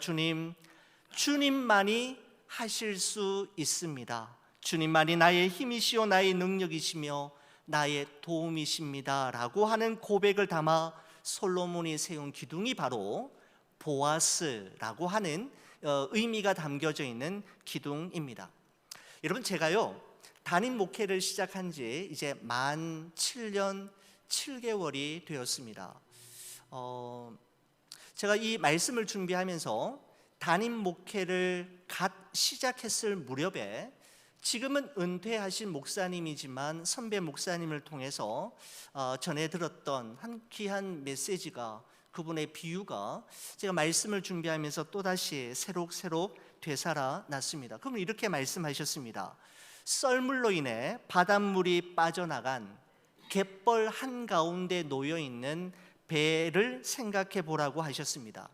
주님만이 하실 수 있습니다. 주님만이 나의 힘이시요 나의 능력이시며 나의 도움이십니다 라고 하는 고백을 담아 솔로몬이 세운 기둥이 바로 보아스라고 하는 의미가 담겨져 있는 기둥입니다. 여러분, 제가요 담임 목회를 시작한 지 이제 만 7년 7개월이 되었습니다. 제가 이 말씀을 준비하면서 담임 목회를 갓 시작했을 무렵에 지금은 은퇴하신 목사님이지만 선배 목사님을 통해서 전해 들었던 한 귀한 메시지가, 그분의 비유가 제가 말씀을 준비하면서 또다시 새록새록 되살아났습니다. 그분 이렇게 말씀하셨습니다. 썰물로 인해 바닷물이 빠져나간 갯벌 한가운데 놓여있는 배를 생각해 보라고 하셨습니다.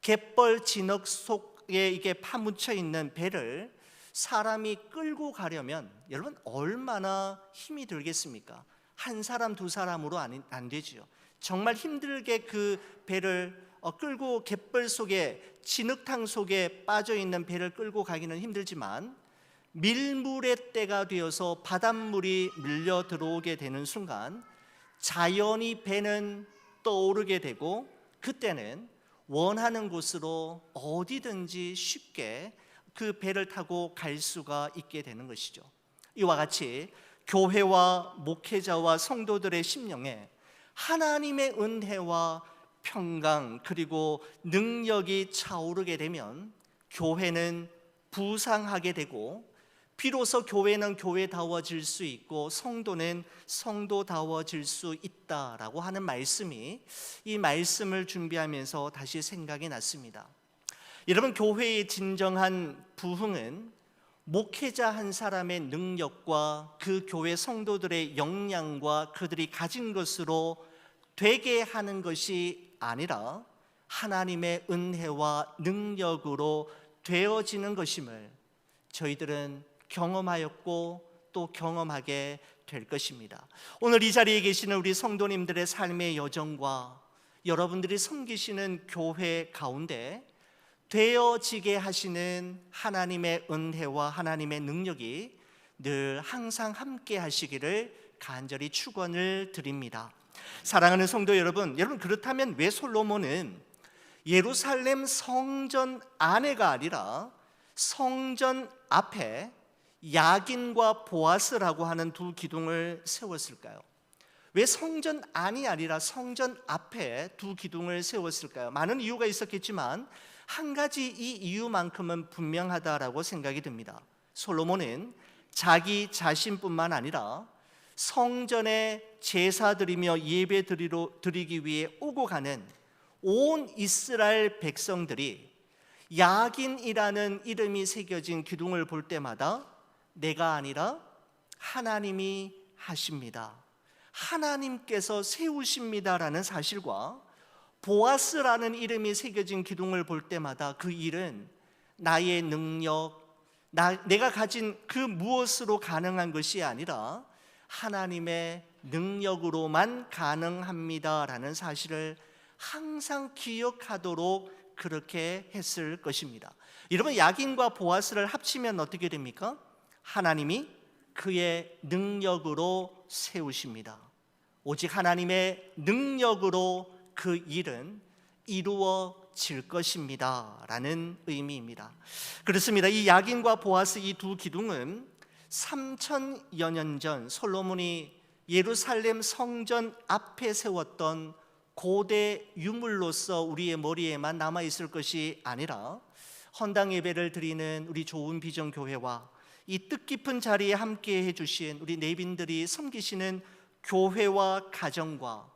갯벌 진흙 속에 이게 파묻혀 있는 배를 사람이 끌고 가려면 여러분 얼마나 힘이 들겠습니까? 한 사람 두 사람으로 안 되지요. 정말 힘들게 그 배를 끌고 갯벌 속에 진흙탕 속에 빠져 있는 배를 끌고 가기는 힘들지만, 밀물의 때가 되어서 바닷물이 밀려 들어오게 되는 순간 자연히 배는 떠오르게 되고, 그때는 원하는 곳으로 어디든지 쉽게 그 배를 타고 갈 수가 있게 되는 것이죠. 이와 같이 교회와 목회자와 성도들의 심령에 하나님의 은혜와 평강 그리고 능력이 차오르게 되면 교회는 부상하게 되고, 비로소 교회는 교회다워질 수 있고 성도는 성도다워질 수 있다라고 하는 말씀이, 이 말씀을 준비하면서 다시 생각이 났습니다. 여러분, 교회의 진정한 부흥은 목회자 한 사람의 능력과 그 교회 성도들의 역량과 그들이 가진 것으로 되게 하는 것이 아니라 하나님의 은혜와 능력으로 되어지는 것임을 저희들은 경험하였고 또 경험하게 될 것입니다. 오늘 이 자리에 계시는 우리 성도님들의 삶의 여정과 여러분들이 섬기시는 교회 가운데 되어지게 하시는 하나님의 은혜와 하나님의 능력이 늘 항상 함께 하시기를 간절히 축원을 드립니다. 사랑하는 성도 여러분, 그렇다면 왜 솔로몬은 예루살렘 성전 안에가 아니라 성전 앞에 야긴과 보아스라고 하는 두 기둥을 세웠을까요? 왜 성전 안이 아니라 성전 앞에 두 기둥을 세웠을까요? 많은 이유가 있었겠지만 한 가지 이 이유만큼은 분명하다라고 생각이 듭니다. 솔로몬은 자기 자신뿐만 아니라 성전에 제사 드리며 예배 드리기 위해 오고 가는 온 이스라엘 백성들이 야긴이라는 이름이 새겨진 기둥을 볼 때마다 내가 아니라 하나님이 하십니다, 하나님께서 세우십니다라는 사실과, 보아스라는 이름이 새겨진 기둥을 볼 때마다 그 일은 나의 능력, 내가 가진 그 무엇으로 가능한 것이 아니라 하나님의 능력으로만 가능합니다라는 사실을 항상 기억하도록 그렇게 했을 것입니다. 여러분, 야긴과 보아스를 합치면 어떻게 됩니까? 하나님이 그의 능력으로 세우십니다. 오직 하나님의 능력으로 그 일은 이루어질 것입니다 라는 의미입니다. 그렇습니다. 이 야긴과 보아스 이 두 기둥은 3000여 년 전 솔로몬이 예루살렘 성전 앞에 세웠던 고대 유물로서 우리의 머리에만 남아있을 것이 아니라 헌당 예배를 드리는 우리 좋은 비전 교회와 이 뜻깊은 자리에 함께 해주신 우리 내빈들이 섬기시는 교회와 가정과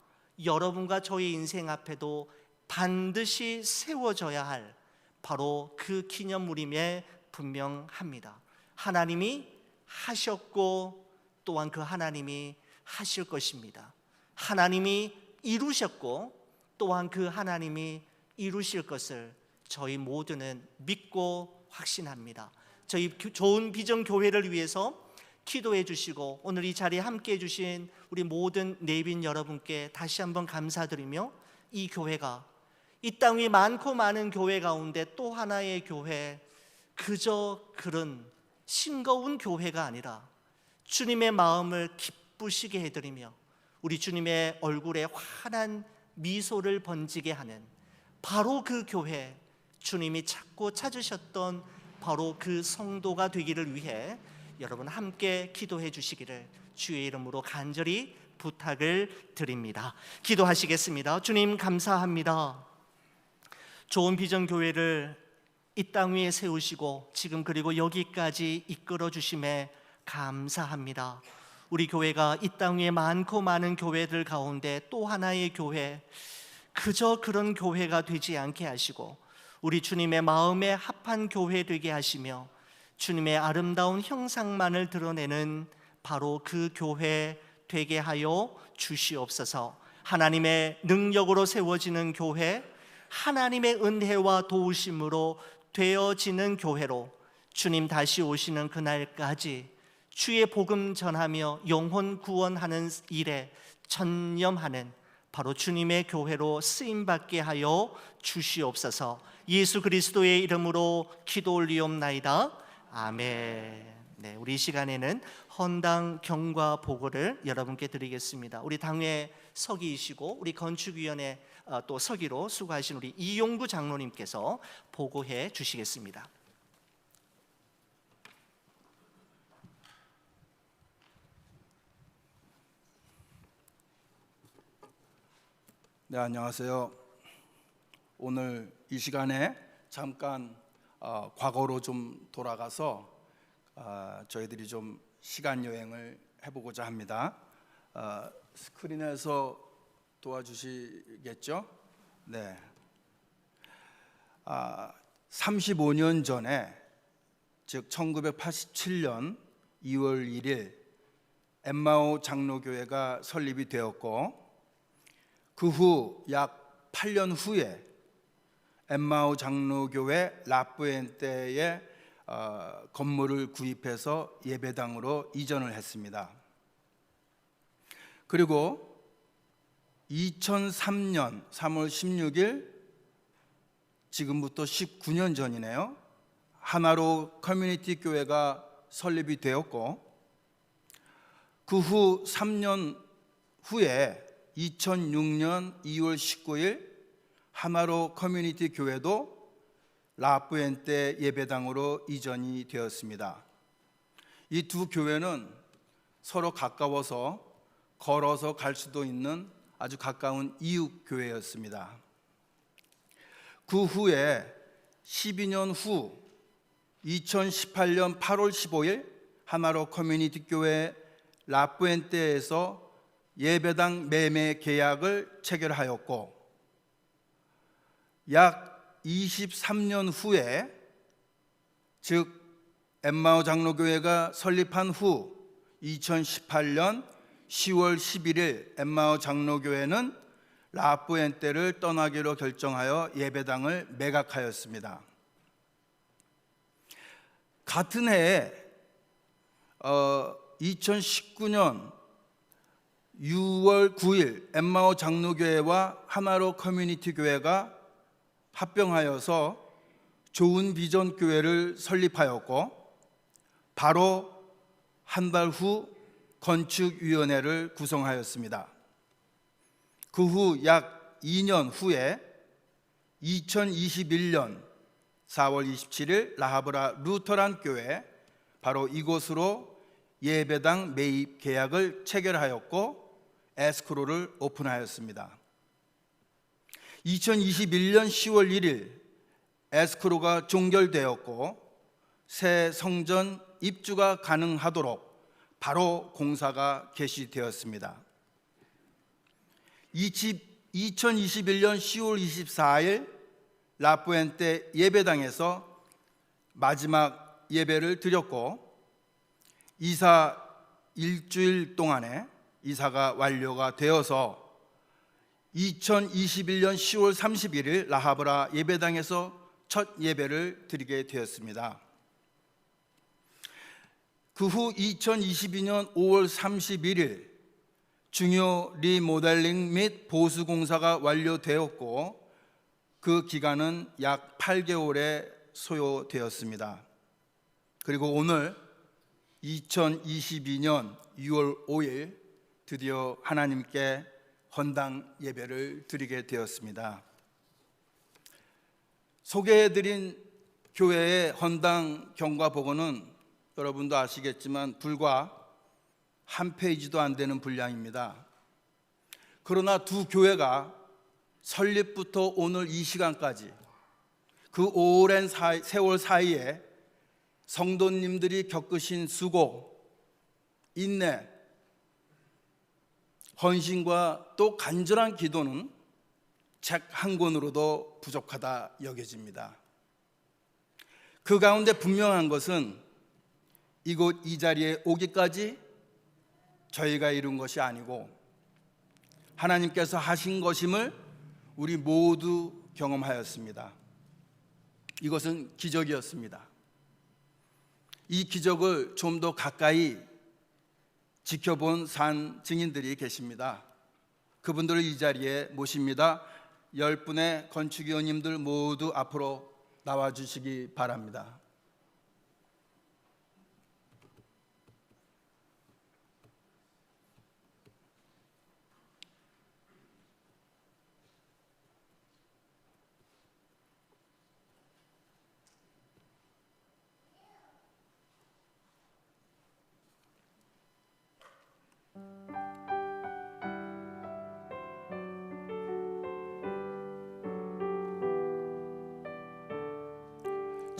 여러분과 저의 인생 앞에도 반드시 세워져야 할 바로 그 기념물임에 분명합니다. 하나님이 하셨고 또한 그 하나님이 하실 것입니다. 하나님이 이루셨고 또한 그 하나님이 이루실 것을 저희 모두는 믿고 확신합니다. 저희 좋은 비전 교회를 위해서 기도해 주시고 오늘 이 자리에 함께 해주신 우리 모든 내빈 여러분께 다시 한번 감사드리며, 이 교회가 이 땅 위 많고 많은 교회 가운데 또 하나의 교회, 그저 그런 싱거운 교회가 아니라 주님의 마음을 기쁘시게 해드리며 우리 주님의 얼굴에 환한 미소를 번지게 하는 바로 그 교회, 주님이 찾고 찾으셨던 바로 그 성도가 되기를 위해 여러분 함께 기도해 주시기를 주의 이름으로 간절히 부탁을 드립니다. 기도하시겠습니다. 주님, 감사합니다. 좋은 비전 교회를 이 땅 위에 세우시고 지금 그리고 여기까지 이끌어 주심에 감사합니다. 우리 교회가 이 땅 위에 많고 많은 교회들 가운데 또 하나의 교회, 그저 그런 교회가 되지 않게 하시고 우리 주님의 마음에 합한 교회 되게 하시며 주님의 아름다운 형상만을 드러내는 바로 그 교회 되게 하여 주시옵소서. 하나님의 능력으로 세워지는 교회, 하나님의 은혜와 도우심으로 되어지는 교회로 주님 다시 오시는 그날까지 주의 복음 전하며 영혼 구원하는 일에 전념하는 바로 주님의 교회로 쓰임받게 하여 주시옵소서. 예수 그리스도의 이름으로 기도 올리옵나이다. 아멘. 네, 우리 이 시간에는 헌당 경과 보고를 여러분께 드리겠습니다. 우리 당회 서기이시고 우리 건축위원회 또 서기로 수고하신 우리 이용구 장로님께서 보고해 주시겠습니다. 네, 안녕하세요. 오늘 이 시간에 잠깐 과거로 좀 돌아가서 저희들이 좀 시간 여행을 해보고자 합니다. 스크린에서 도와주시겠죠? 네. 35년 전에, 즉 1987년 2월 1일 엠마오 장로교회가 설립이 되었고, 그 후 약 8년 후에 엠마오 장로교회 라푸엔테에 건물을 구입해서 예배당으로 이전을 했습니다. 그리고 2003년 3월 16일, 지금부터 19년 전이네요, 하나로 커뮤니티 교회가 설립이 되었고, 그 후 3년 후에 2006년 2월 19일 하나로 커뮤니티 교회도 라푸엔테 예배당으로 이전이 되었습니다. 이 두 교회는 서로 가까워서 걸어서 갈 수도 있는 아주 가까운 이웃 교회였습니다. 그 후에 12년 후 2018년 8월 15일 하나로 커뮤니티 교회 라푸엔테에서 예배당 매매 계약을 체결하였고, 약 23년 후에, 즉 엠마오 장로교회가 설립한 후 2018년 10월 11일 엠마오 장로교회는 라푸엔테를 떠나기로 결정하여 예배당을 매각하였습니다. 같은 해에 2019년 6월 9일 엠마오 장로교회와 하나로 커뮤니티 교회가 합병하여서 좋은 비전 교회를 설립하였고, 바로 한 달 후 건축위원회를 구성하였습니다. 그 후 약 2년 후에 2021년 4월 27일 라하브라 루터란 교회, 바로 이곳으로 예배당 매입 계약을 체결하였고 에스크로를 오픈하였습니다. 2021년 10월 1일 에스크로가 종결되었고 새 성전 입주가 가능하도록 바로 공사가 개시되었습니다. 2021년 10월 24일 라푸엔테 예배당에서 마지막 예배를 드렸고, 이사 일주일 동안에 이사가 완료가 되어서 2021년 10월 31일 라하브라 예배당에서 첫 예배를 드리게 되었습니다. 그 후 2022년 5월 31일 중요 리모델링 및 보수 공사가 완료되었고, 그 기간은 약 8개월에 소요되었습니다. 그리고 오늘 2022년 6월 5일 드디어 하나님께 헌당 예배를 드리게 되었습니다. 소개해드린 교회의 헌당 경과 보고는 여러분도 아시겠지만 불과 한 페이지도 안 되는 분량입니다. 그러나 두 교회가 설립부터 오늘 이 시간까지 그 오랜 세월 사이에 성도님들이 겪으신 수고, 인내, 헌신과 또 간절한 기도는 책 한 권으로도 부족하다 여겨집니다. 그 가운데 분명한 것은 이곳 이 자리에 오기까지 저희가 이룬 것이 아니고 하나님께서 하신 것임을 우리 모두 경험하였습니다. 이것은 기적이었습니다. 이 기적을 좀 더 가까이 지켜본 산 증인들이 계십니다. 그분들을 이 자리에 모십니다. 10분의 건축위원님들 모두 앞으로 나와주시기 바랍니다.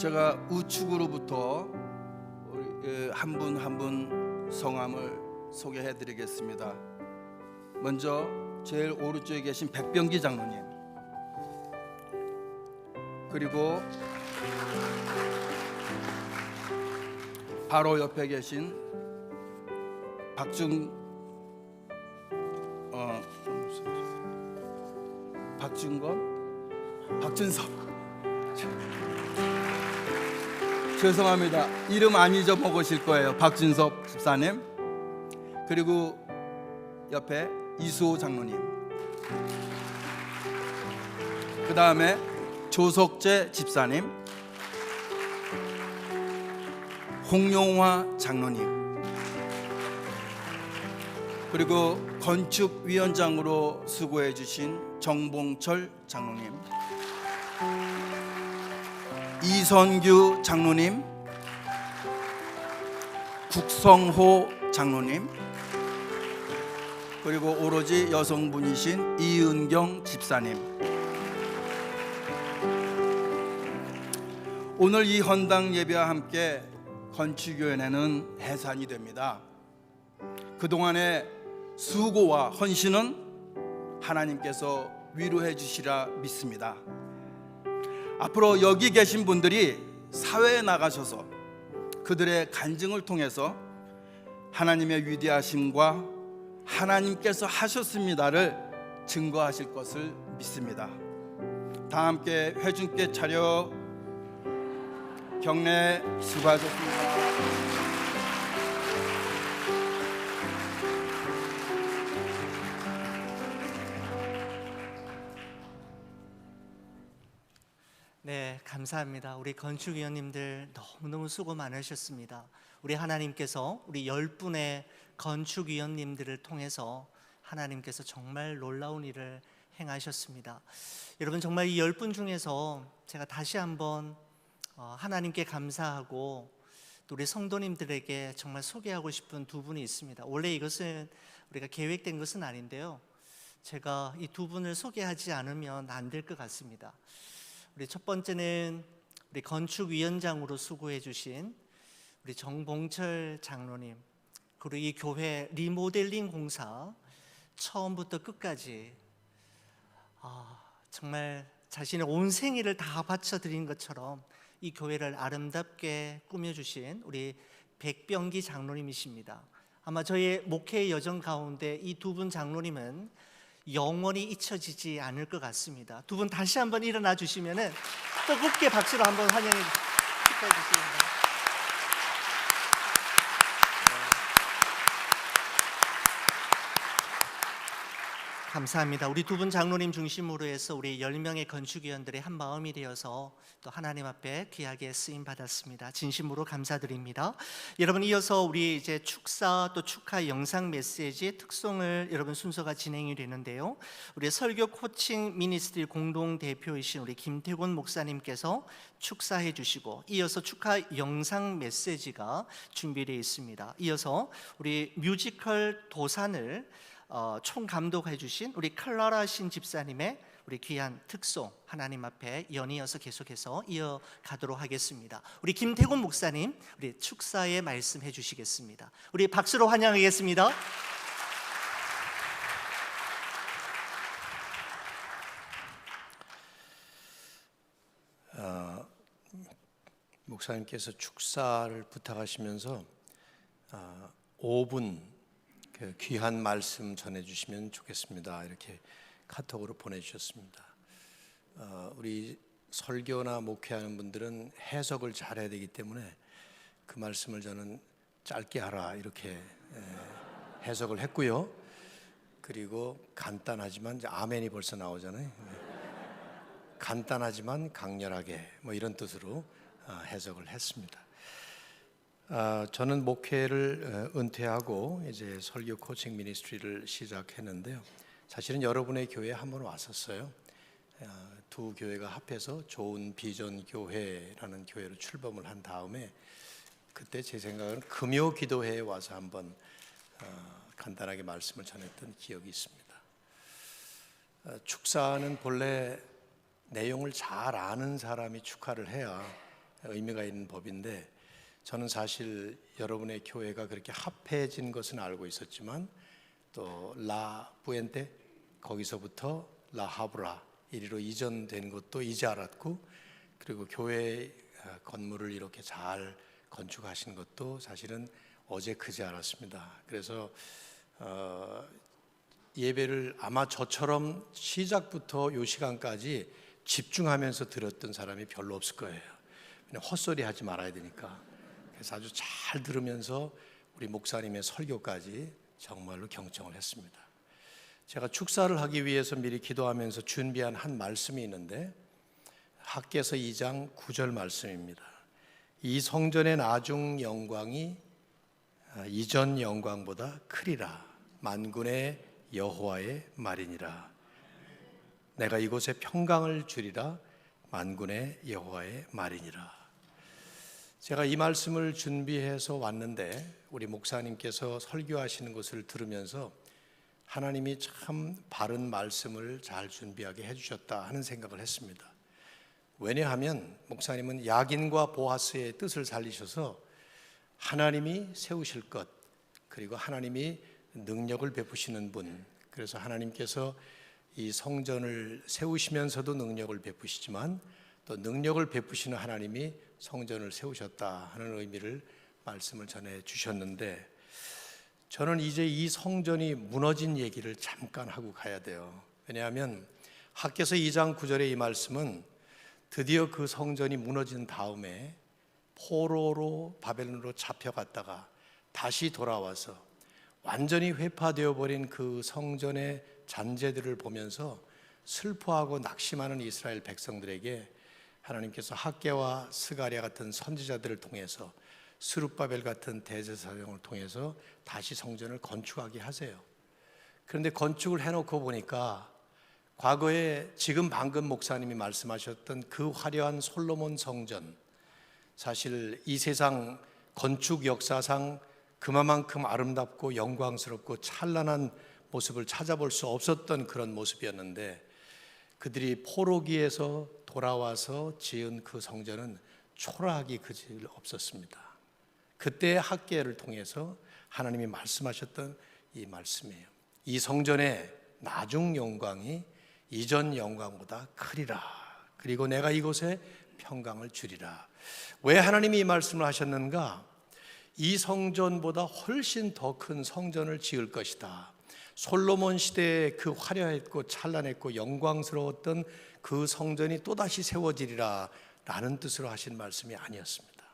제가 우측으로부터 한 분 한 분 성함을 소개해 드리겠습니다. 먼저 제일 오른쪽에 계신 백병기 장로님, 그리고 바로 옆에 계신 박준섭 죄송합니다. 이름 안 잊어먹으실 거예요. 박준섭 집사님, 그리고 옆에 이수호 장로님, 그 다음에 조석재 집사님, 홍용화 장로님, 그리고 건축위원장으로 수고해 주신 정봉철 장로님, 이선규 장로님, 국성호 장로님, 그리고 오로지 여성분이신 이은경 집사님. 오늘 이 헌당 예배와 함께 건축위원회는 해산이 됩니다. 그동안의 수고와 헌신은 하나님께서 위로해 주시라 믿습니다. 앞으로 여기 계신 분들이 사회에 나가셔서 그들의 간증을 통해서 하나님의 위대하심과 하나님께서 하셨습니다를 증거하실 것을 믿습니다. 다 함께 회중께 차려 경례. 수고하셨습니다. 네, 감사합니다. 우리 건축위원님들 너무너무 수고 많으셨습니다. 우리 하나님께서 우리 10분의 건축위원님들을 통해서 하나님께서 정말 놀라운 일을 행하셨습니다. 여러분, 정말 이 10분 중에서 제가 다시 한번 하나님께 감사하고 또 우리 성도님들에게 정말 소개하고 싶은 두 분이 있습니다. 원래 이것은 우리가 계획된 것은 아닌데요, 제가 이 두 분을 소개하지 않으면 안 될 것 같습니다. 우리 첫 번째는 우리 건축위원장으로 수고해 주신 우리 정봉철 장로님, 그리고 이 교회 리모델링 공사 처음부터 끝까지 정말 자신의 온 생일을 다 바쳐드린 것처럼 이 교회를 아름답게 꾸며주신 우리 백병기 장로님이십니다. 아마 저의 목회의 여정 가운데 이 두 분 장로님은 영원히 잊혀지지 않을 것 같습니다. 두 분 다시 한번 일어나 주시면은 뜨겁게 박수로 한번 환영해 축하해 주시겠습니다. 감사합니다. 우리 두 분 장로님 중심으로 해서 우리 10명의 건축위원들의 한 마음이 되어서 또 하나님 앞에 귀하게 쓰임 받았습니다. 진심으로 감사드립니다. 여러분, 이어서 우리 이제 축사 또 축하 영상 메시지 특송을 여러분 순서가 진행이 되는데요, 우리 설교 코칭 미니스트리 공동 대표이신 우리 김태곤 목사님께서 축사해 주시고, 이어서 축하 영상 메시지가 준비되어 있습니다. 이어서 우리 뮤지컬 도산을 총감독해 주신 우리 클라라 신 집사님의 우리 귀한 특송 하나님 앞에 연이어서 계속해서 이어가도록 하겠습니다. 우리 김태곤 목사님 우리 축사에 말씀해 주시겠습니다. 우리 박수로 환영하겠습니다. 목사님께서 축사를 부탁하시면서 5분 그 귀한 말씀 전해주시면 좋겠습니다, 이렇게 카톡으로 보내주셨습니다. 우리 설교나 목회하는 분들은 해석을 잘해야 되기 때문에 그 말씀을 저는 짧게 하라 이렇게 해석을 했고요. 그리고 간단하지만, 이제 아멘이 벌써 나오잖아요. 간단하지만 강렬하게, 뭐 이런 뜻으로 해석을 했습니다. 저는 목회를 은퇴하고 이제 설교 코칭 미니스트리를 시작했는데요, 사실은 여러분의 교회에 한번 왔었어요. 두 교회가 합해서 좋은 비전 교회라는 교회로 출범을 한 다음에 그때 제 생각은 금요 기도회에 와서 한번 간단하게 말씀을 전했던 기억이 있습니다. 축사는 본래 내용을 잘 아는 사람이 축하를 해야 의미가 있는 법인데, 저는 사실 여러분의 교회가 그렇게 합해진 것은 알고 있었지만 또 라 부엔테 거기서부터 라 하브라 이리로 이전된 것도 이제 알았고, 그리고 교회 건물을 이렇게 잘 건축하신 것도 사실은 어제 그제 알았습니다. 그래서 예배를 아마 저처럼 시작부터 이 시간까지 집중하면서 들었던 사람이 별로 없을 거예요. 그냥 헛소리 하지 말아야 되니까. 그래서 아주 잘 들으면서 우리 목사님의 설교까지 정말로 경청을 했습니다. 제가 축사를 하기 위해서 미리 기도하면서 준비한 한 말씀이 있는데, 학개서 2장 9절 말씀입니다. 이 성전의 나중 영광이 이전 영광보다 크리라. 만군의 여호와의 말이니라. 내가 이곳에 평강을 주리라. 만군의 여호와의 말이니라. 제가 이 말씀을 준비해서 왔는데 우리 목사님께서 설교하시는 것을 들으면서 하나님이 참 바른 말씀을 잘 준비하게 해주셨다 하는 생각을 했습니다. 왜냐하면 목사님은 야긴과 보아스의 뜻을 살리셔서 하나님이 세우실 것, 그리고 하나님이 능력을 베푸시는 분, 그래서 하나님께서 이 성전을 세우시면서도 능력을 베푸시지만 또 능력을 베푸시는 하나님이 성전을 세우셨다 하는 의미를 말씀을 전해 주셨는데, 저는 이제 이 성전이 무너진 얘기를 잠깐 하고 가야 돼요. 왜냐하면 학개서 2장 9절의 이 말씀은 드디어 그 성전이 무너진 다음에 포로로 바벨론으로 잡혀갔다가 다시 돌아와서 완전히 회파되어 버린 그 성전의 잔재들을 보면서 슬퍼하고 낙심하는 이스라엘 백성들에게 하나님께서 학개와 스가랴 같은 선지자들을 통해서 스룹바벨 같은 대제사장을 통해서 다시 성전을 건축하게 하세요. 그런데 건축을 해놓고 보니까 과거에 지금 방금 목사님이 말씀하셨던 그 화려한 솔로몬 성전, 사실 이 세상 건축 역사상 그만큼 아름답고 영광스럽고 찬란한 모습을 찾아볼 수 없었던 그런 모습이었는데, 그들이 포로기에서 돌아와서 지은 그 성전은 초라하기 그질 없었습니다. 그때 학개를 통해서 하나님이 말씀하셨던 이 말씀이에요. 이 성전의 나중 영광이 이전 영광보다 크리라. 그리고 내가 이곳에 평강을 주리라. 왜 하나님이 이 말씀을 하셨는가? 이 성전보다 훨씬 더 큰 성전을 지을 것이다. 솔로몬 시대에 그 화려했고 찬란했고 영광스러웠던 그 성전이 또다시 세워지리라 라는 뜻으로 하신 말씀이 아니었습니다.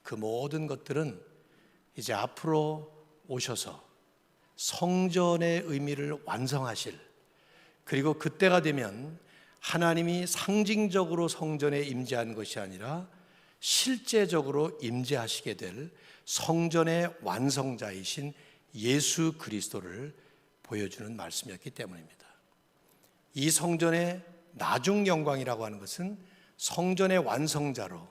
그 모든 것들은 이제 앞으로 오셔서 성전의 의미를 완성하실, 그리고 그때가 되면 하나님이 상징적으로 성전에 임재한 것이 아니라 실제적으로 임재하시게 될 성전의 완성자이신 예수 그리스도를 보여주는 말씀이었기 때문입니다. 이 성전의 나중 영광이라고 하는 것은 성전의 완성자로,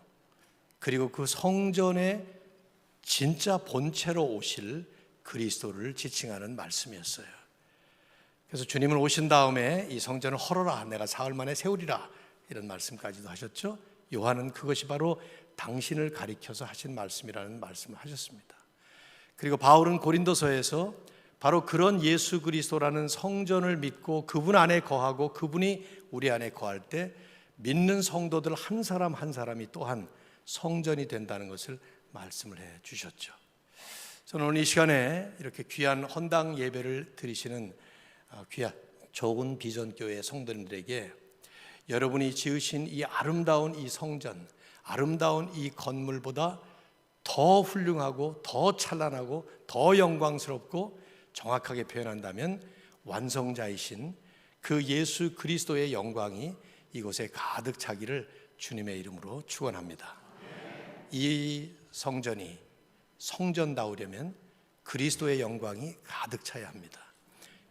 그리고 그 성전의 진짜 본체로 오실 그리스도를 지칭하는 말씀이었어요. 그래서 주님은 오신 다음에 이 성전을 헐어라, 내가 사흘 만에 세우리라, 이런 말씀까지도 하셨죠. 요한은 그것이 바로 당신을 가리켜서 하신 말씀이라는 말씀을 하셨습니다. 그리고 바울은 고린도서에서 바로 그런 예수 그리스도라는 성전을 믿고 그분 안에 거하고 그분이 우리 안에 거할 때 믿는 성도들 한 사람 한 사람이 또한 성전이 된다는 것을 말씀을 해 주셨죠. 저는 오늘 이 시간에 이렇게 귀한 헌당 예배를 드리시는 귀한 좋은 비전교회 성도님들에게 여러분이 지으신 이 아름다운 이 성전, 아름다운 이 건물보다 더 훌륭하고 더 찬란하고 더 영광스럽고 정확하게 표현한다면 완성자이신 그 예수 그리스도의 영광이 이곳에 가득 차기를 주님의 이름으로 축원합니다. 이 성전이 성전다우려면 그리스도의 영광이 가득 차야 합니다.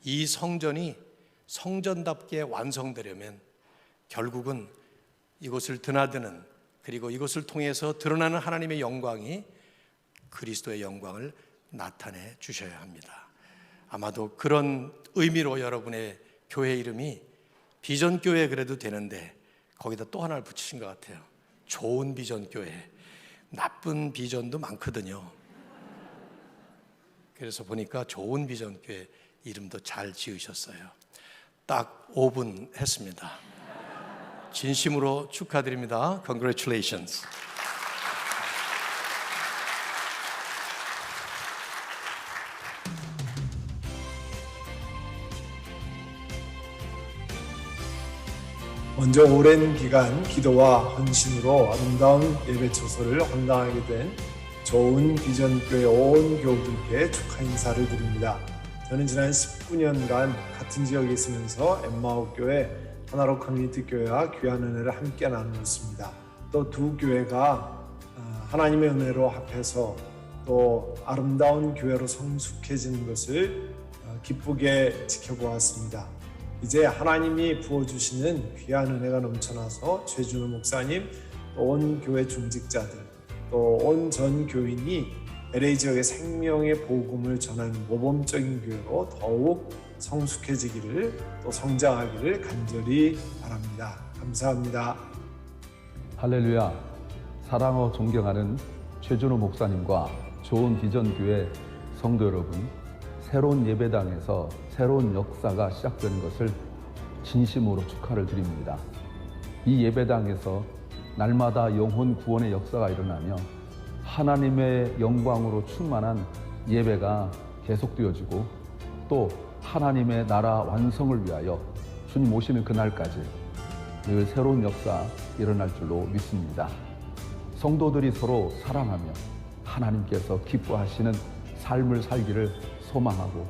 이 성전이 성전답게 완성되려면 결국은 이곳을 드나드는, 그리고 이것을 통해서 드러나는 하나님의 영광이 그리스도의 영광을 나타내 주셔야 합니다. 아마도 그런 의미로 여러분의 교회 이름이 비전교회 그래도 되는데 거기다 또 하나를 붙이신 것 같아요. 좋은 비전 교회, 나쁜 비전도 많거든요. 그래서 보니까 좋은 비전 교회 이름도 잘 지으셨어요. 딱 5분 했습니다. 진심으로 축하드립니다. Congratulations. 먼저 오랜 기간 기도와 헌신으로 아름다운 예배 처소를 헌당하게 된 좋은 비전교회 온 교우들께 축하 인사를 드립니다. 저는 지난 19년간 같은 지역에 있으면서 엠마오 교회, 하나로 커뮤니티 교회와 귀한 은혜를 함께 나누었습니다. 또 두 교회가 하나님의 은혜로 합해서 또 아름다운 교회로 성숙해지는 것을 기쁘게 지켜보았습니다. 이제 하나님이 부어주시는 귀한 은혜가 넘쳐나서 최준호 목사님, 또 온 교회 중직자들, 또 온 전 교인이 LA 지역의 생명의 복음을 전하는 모범적인 교회로 더욱 성숙해지기를 또 성장하기를 간절히 바랍니다. 감사합니다. 할렐루야. 사랑하고 존경하는 최준호 목사님과 좋은 비전 교회 성도 여러분, 새로운 예배당에서 새로운 역사가 시작되는 것을 진심으로 축하를 드립니다. 이 예배당에서 날마다 영혼 구원의 역사가 일어나며 하나님의 영광으로 충만한 예배가 계속되어지고 또 하나님의 나라 완성을 위하여 주님 오시는 그날까지 늘 새로운 역사 일어날 줄로 믿습니다. 성도들이 서로 사랑하며 하나님께서 기뻐하시는 삶을 살기를 소망하고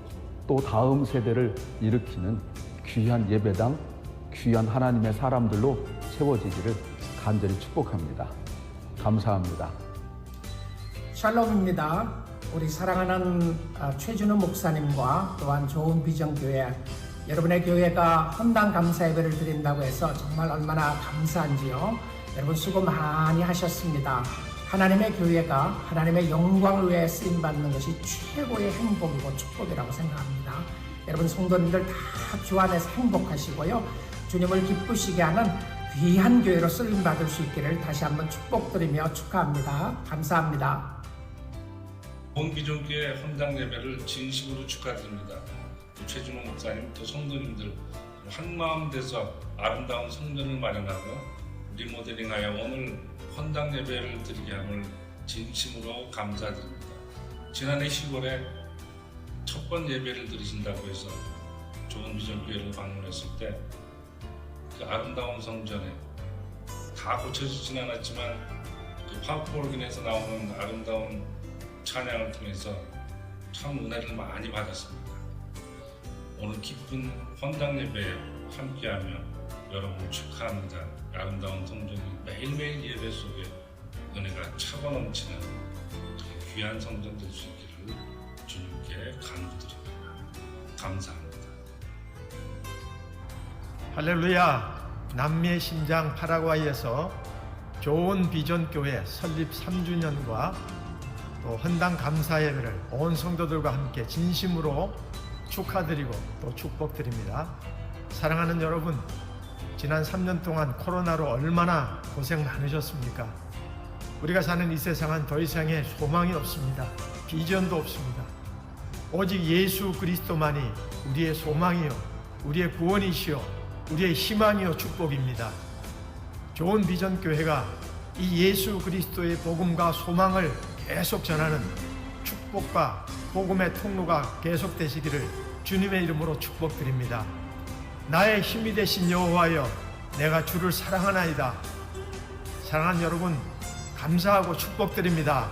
또 다음 세대를 일으키는 귀한 예배당, 귀한 하나님의 사람들로 채워지기를 간절히 축복합니다. 감사합니다. 샬롬입니다. 우리 사랑하는 최준호 목사님과 또한 좋은 비전교회, 여러분의 교회가 헌당 감사 예배를 드린다고 해서 정말 얼마나 감사한지요. 여러분 수고 많이 하셨습니다. 하나님의 교회가 하나님의 영광을 위해 쓰임받는 것이 최고의 행복이고 축복이라고 생각합니다. 여러분 성도님들 다 주 안에서 행복하시고요. 주님을 기쁘시게 하는 귀한 교회로 쓰임받을 수 있기를 다시 한번 축복드리며 축하합니다. 감사합니다. 온 비전교회 헌당 예배를 진심으로 축하드립니다. 최준호 목사님, 또 성도님들 한마음 돼서 아름다운 성전을 마련하고 리모델링하여 오늘 헌당 예배를 드리게 함을 진심으로 감사드립니다. 지난해 10월에 첫 번 예배를 드리신다고 해서 좋은 비전교회를 방문했을 때 그 아름다운 성전에 다 고쳐지진 않았지만 그 파워포르긴에서 나오는 아름다운 찬양을 통해서 참 은혜를 많이 받았습니다. 오늘 기쁜 헌당 예배에 함께하며 여러분을 축하합니다. 아름다운 성전이 매일매일 예배 속에 은혜가 차고 넘치는 귀한 성전 될 수 있기를 주님께 간구드립니다. 감사합니다. 할렐루야. 남미의 심장 파라과이에서 좋은 비전교회 설립 3주년과 또 헌당 감사 예배를 온 성도들과 함께 진심으로 축하드리고 또 축복드립니다. 사랑하는 여러분, 지난 3년 동안 코로나로 얼마나 고생 많으셨습니까? 우리가 사는 이 세상은 더 이상의 소망이 없습니다. 비전도 없습니다. 오직 예수 그리스도만이 우리의 소망이요, 우리의 구원이시요, 우리의 희망이요 축복입니다. 좋은 비전교회가 이 예수 그리스도의 복음과 소망을 계속 전하는 축복과 복음의 통로가 계속되시기를 주님의 이름으로 축복드립니다. 나의 힘이 되신 여호와여, 내가 주를 사랑하나이다. 사랑하는 여러분, 감사하고 축복드립니다.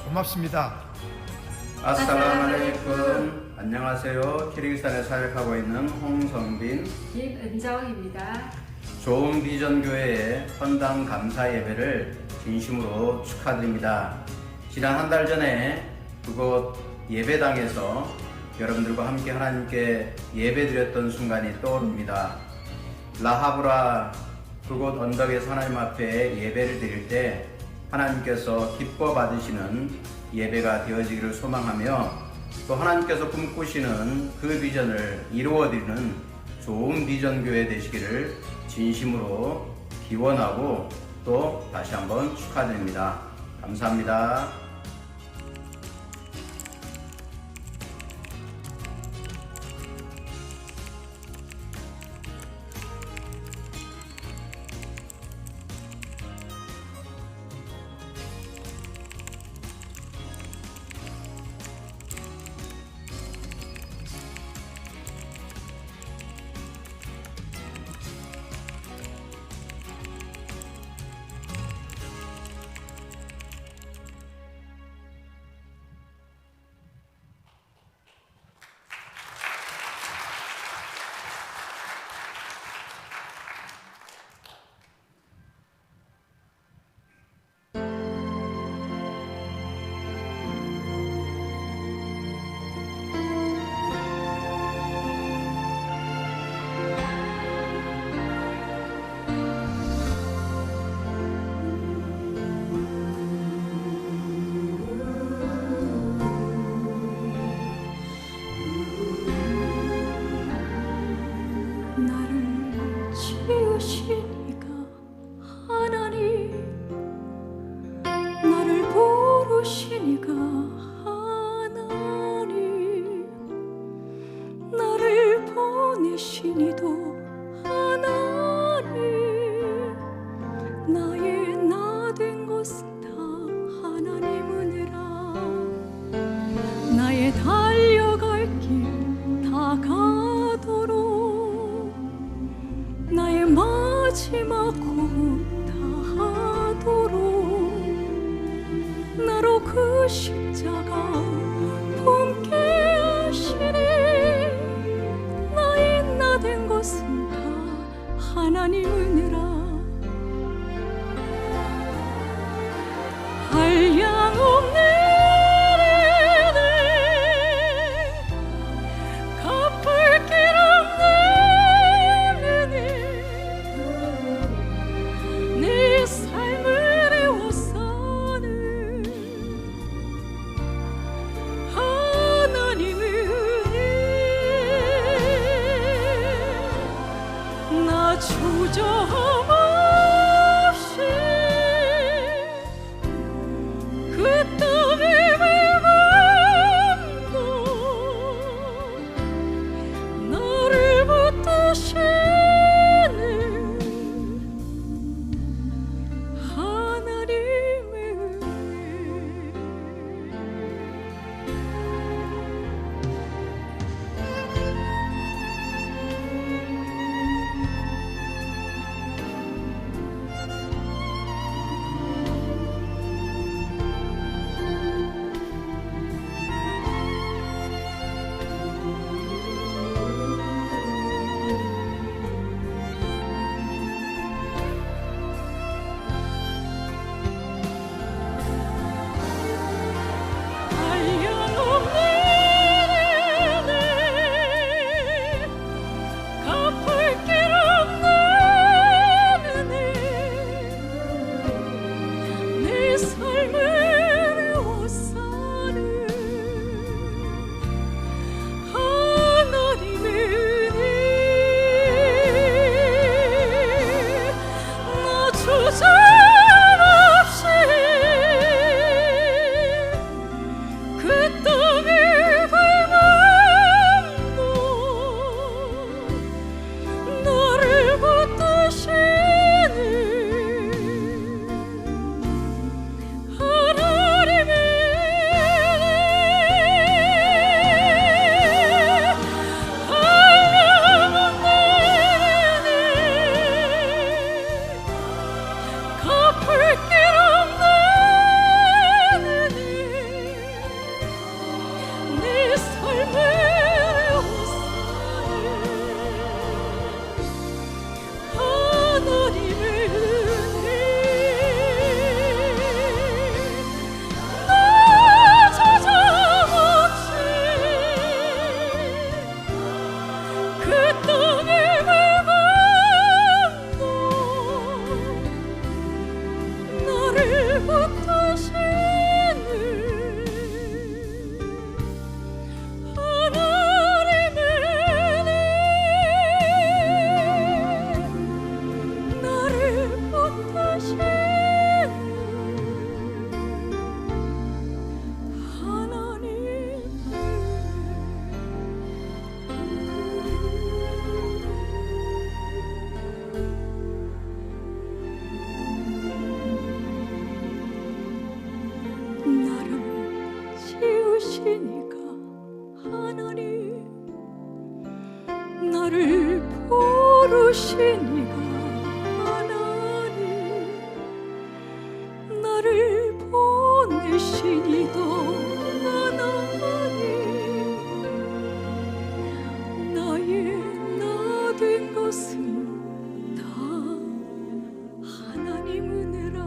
고맙습니다. 아살라말레이쿰. 안녕하세요. 키르기스탄에 사역하고 있는 홍성빈, 김은정입니다. 좋은 비전교회의 헌당 감사 예배를 진심으로 축하드립니다. 지난 한 달 전에 그곳 예배당에서 여러분들과 함께 하나님께 예배드렸던 순간이 떠오릅니다. 라하브라 그곳 언덕에서 하나님 앞에 예배를 드릴 때 하나님께서 기뻐 받으시는 예배가 되어지기를 소망하며, 또 하나님께서 꿈꾸시는 그 비전을 이루어드리는 좋은 비전교회 되시기를 진심으로 기원하고 또 다시 한번 축하드립니다. 감사합니다. 나를 지으시니까 하나님, 나를 부르시니까 하나님, 나를 보내시니도 하나님, 나의 나 된 것은 다 하나님 은혜라. 나의 달려갈 길 다 가도록, 나의 마지막 호흡 다 하도록, 나로 그 십자가 품게 하시니, 나의 나 된 것은 다 하나님 은혜라. 한량없는 주저 부르시니까 하나님 나를 부르시니까 하나님 나를 보내시니까 하나님 나의 나 된 것은 다 하나님 은혜라.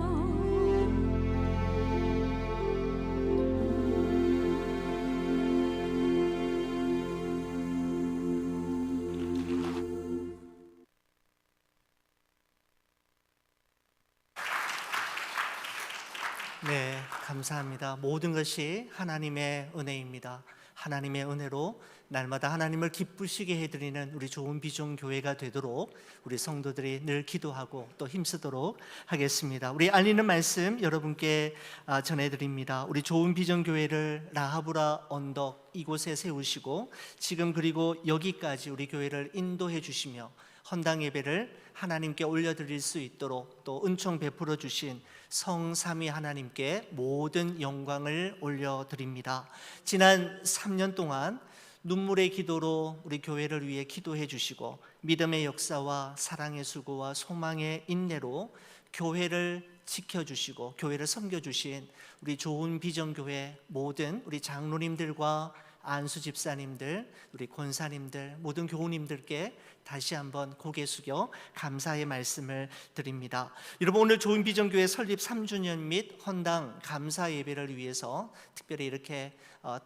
네, 감사합니다. 모든 것이 하나님의 은혜입니다. 하나님의 은혜로 날마다 하나님을 기쁘시게 해드리는 우리 좋은 비전 교회가 되도록 우리 성도들이 늘 기도하고 또 힘쓰도록 하겠습니다. 우리 알리는 말씀 여러분께 전해드립니다. 우리 좋은 비전 교회를 라하브라 언덕 이곳에 세우시고 지금 그리고 여기까지 우리 교회를 인도해 주시며 헌당 예배를 하나님께 올려드릴 수 있도록 또 은총 베풀어 주신 성삼위 하나님께 모든 영광을 올려드립니다. 지난 3년 동안 눈물의 기도로 우리 교회를 위해 기도해 주시고 믿음의 역사와 사랑의 수고와 소망의 인내로 교회를 지켜주시고 교회를 섬겨주신 우리 좋은 비전교회 모든 우리 장로님들과 안수 집사님들, 우리 권사님들, 모든 교우님들께 다시 한번 고개 숙여 감사의 말씀을 드립니다. 여러분, 오늘 좋은 비전교회 설립 3주년 및 헌당 감사 예배를 위해서 특별히 이렇게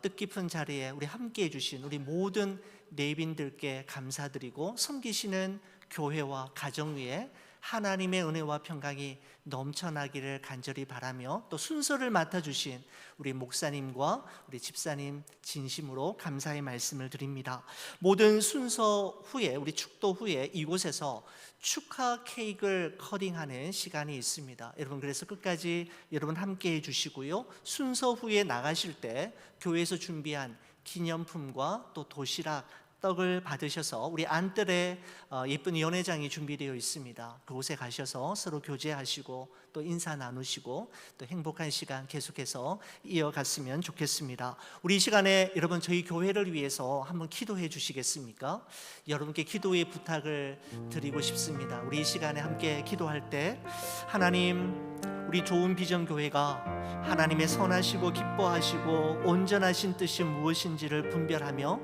뜻깊은 자리에 우리 함께 해주신 우리 모든 내빈들께 감사드리고 섬기시는 교회와 가정 위에 하나님의 은혜와 평강이 넘쳐나기를 간절히 바라며 또 순서를 맡아주신 우리 목사님과 우리 집사님 진심으로 감사의 말씀을 드립니다. 모든 순서 후에 우리 축도 후에 이곳에서 축하 케이크를 커팅하는 시간이 있습니다. 여러분, 그래서 끝까지 여러분 함께 해주시고요. 순서 후에 나가실 때 교회에서 준비한 기념품과 또 도시락 떡을 받으셔서 우리 안뜰에 예쁜 연회장이 준비되어 있습니다. 그곳에 가셔서 서로 교제하시고 또 인사 나누시고 또 행복한 시간 계속해서 이어갔으면 좋겠습니다. 우리 이 시간에 여러분 저희 교회를 위해서 한번 기도해 주시겠습니까? 여러분께 기도의 부탁을 드리고 싶습니다. 우리 이 시간에 함께 기도할 때 하나님, 우리 좋은 비전 교회가 하나님의 선하시고 기뻐하시고 온전하신 뜻이 무엇인지를 분별하며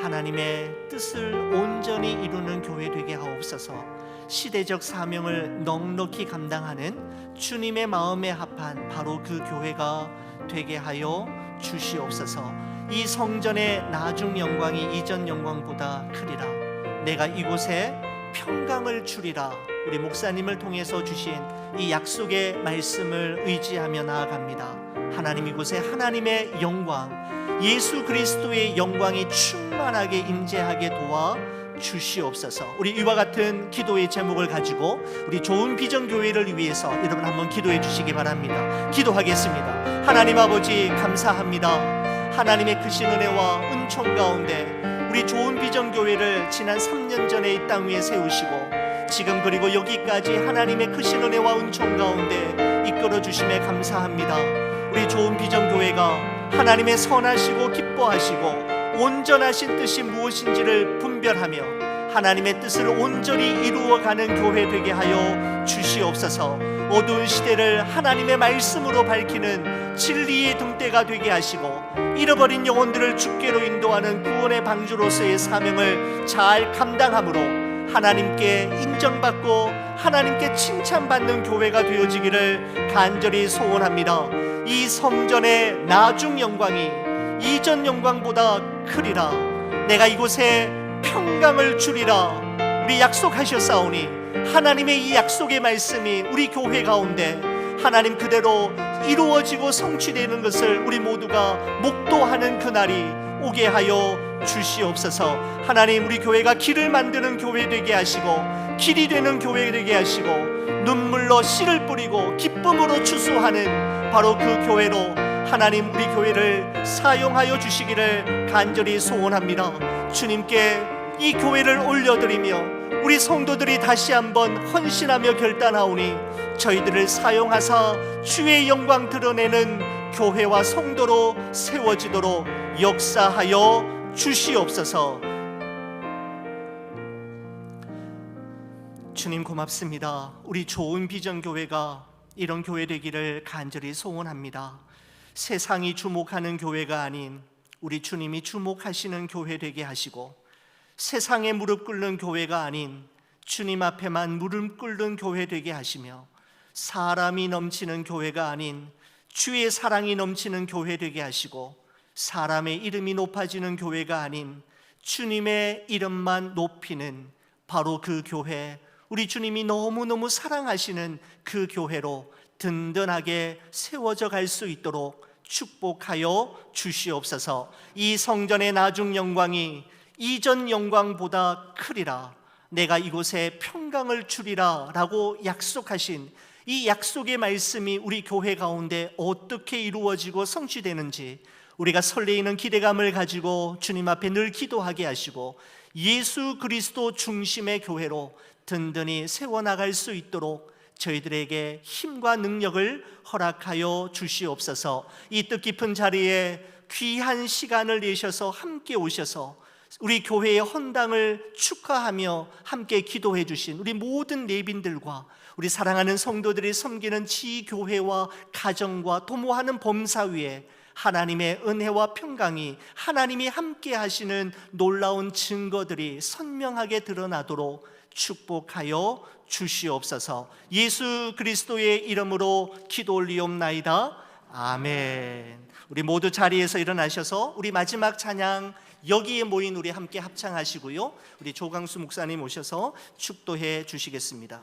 하나님의 뜻을 온전히 이루는 교회 되게 하옵소서. 시대적 사명을 넉넉히 감당하는 주님의 마음에 합한 바로 그 교회가 되게 하여 주시옵소서. 이 성전의 나중 영광이 이전 영광보다 크리라. 내가 이곳에 평강을 주리라. 우리 목사님을 통해서 주신 이 약속의 말씀을 의지하며 나아갑니다. 하나님, 이곳에 하나님의 영광, 예수 그리스도의 영광이 충만하게 임재하게 도와 주시옵소서. 우리 이와 같은 기도의 제목을 가지고 우리 좋은 비전 교회를 위해서 여러분 한번 기도해 주시기 바랍니다. 기도하겠습니다. 하나님 아버지, 감사합니다. 하나님의 크신 은혜와 은총 가운데 우리 좋은 비전 교회를 지난 3년 전에 이 땅 위에 세우시고 지금 그리고 여기까지 하나님의 크신 은혜와 은총 가운데 이끌어 주심에 감사합니다. 우리 좋은 비전 교회가 하나님의 선하시고 기뻐하시고 온전하신 뜻이 무엇인지를 분별하며 하나님의 뜻을 온전히 이루어가는 교회 되게 하여 주시옵소서. 어두운 시대를 하나님의 말씀으로 밝히는 진리의 등대가 되게 하시고 잃어버린 영혼들을 주께로 인도하는 구원의 방주로서의 사명을 잘 감당함으로 하나님께 인정받고 하나님께 칭찬받는 교회가 되어지기를 간절히 소원합니다. 이 성전의 나중 영광이 이전 영광보다 크리라. 내가 이곳에 평강을 주리라. 우리 약속하셨사오니 하나님의 이 약속의 말씀이 우리 교회 가운데 하나님 그대로 이루어지고 성취되는 것을 우리 모두가 목도하는 그날이 오게 하여 주시옵소서. 하나님, 우리 교회가 길을 만드는 교회 되게 하시고 길이 되는 교회 되게 하시고 눈물로 씨를 뿌리고 기쁨으로 추수하는 바로 그 교회로 하나님 우리 교회를 사용하여 주시기를 간절히 소원합니다. 주님께 이 교회를 올려드리며 우리 성도들이 다시 한번 헌신하며 결단하오니 저희들을 사용하사 주의 영광 드러내는 교회와 성도로 세워지도록 역사하여 주시옵소서. 주님 고맙습니다. 우리 좋은 비전교회가 이런 교회 되기를 간절히 소원합니다. 세상이 주목하는 교회가 아닌 우리 주님이 주목하시는 교회 되게 하시고, 세상에 무릎 꿇는 교회가 아닌 주님 앞에만 무릎 꿇는 교회 되게 하시며, 사람이 넘치는 교회가 아닌 주의 사랑이 넘치는 교회 되게 하시고, 사람의 이름이 높아지는 교회가 아닌 주님의 이름만 높이는 바로 그 교회, 우리 주님이 너무너무 사랑하시는 그 교회로 든든하게 세워져 갈 수 있도록 축복하여 주시옵소서. 이 성전의 나중 영광이 이전 영광보다 크리라, 내가 이곳에 평강을 주리라 라고 약속하신 이 약속의 말씀이 우리 교회 가운데 어떻게 이루어지고 성취되는지 우리가 설레이는 기대감을 가지고 주님 앞에 늘 기도하게 하시고, 예수 그리스도 중심의 교회로 든든히 세워나갈 수 있도록 저희들에게 힘과 능력을 허락하여 주시옵소서. 이 뜻깊은 자리에 귀한 시간을 내셔서 함께 오셔서 우리 교회의 헌당을 축하하며 함께 기도해 주신 우리 모든 내빈들과 우리 사랑하는 성도들이 섬기는 지교회와 가정과 도모하는 범사위에 하나님의 은혜와 평강이, 하나님이 함께 하시는 놀라운 증거들이 선명하게 드러나도록 축복하여 주시옵소서. 예수 그리스도의 이름으로 기도 올리옵나이다. 아멘. 우리 모두 자리에서 일어나셔서 우리 마지막 찬양 여기에 모인 우리 함께 합창하시고요, 우리 조강수 목사님 오셔서 축도해 주시겠습니다.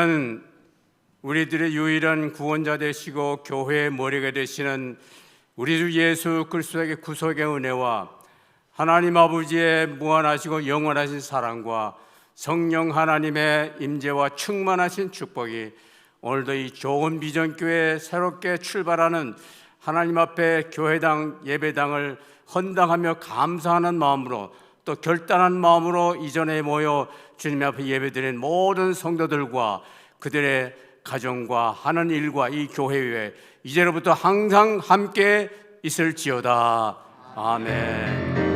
이제는 우리들의 유일한 구원자 되시고 교회의 머리가 되시는 우리 주 예수 그리스도의 구속의 은혜와 하나님 아버지의 무한하시고 영원하신 사랑과 성령 하나님의 임재와 충만하신 축복이 오늘도 이 좋은 비전교회 새롭게 출발하는 하나님 앞에 교회당 예배당을 헌당하며 감사하는 마음으로 또 결단한 마음으로 이전에 모여 주님 앞에 예배드린 모든 성도들과 그들의 가정과 하는 일과 이 교회에 이제로부터 항상 함께 있을지어다. 아멘.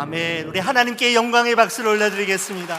아멘. 우리 하나님께 영광의 박수를 올려드리겠습니다.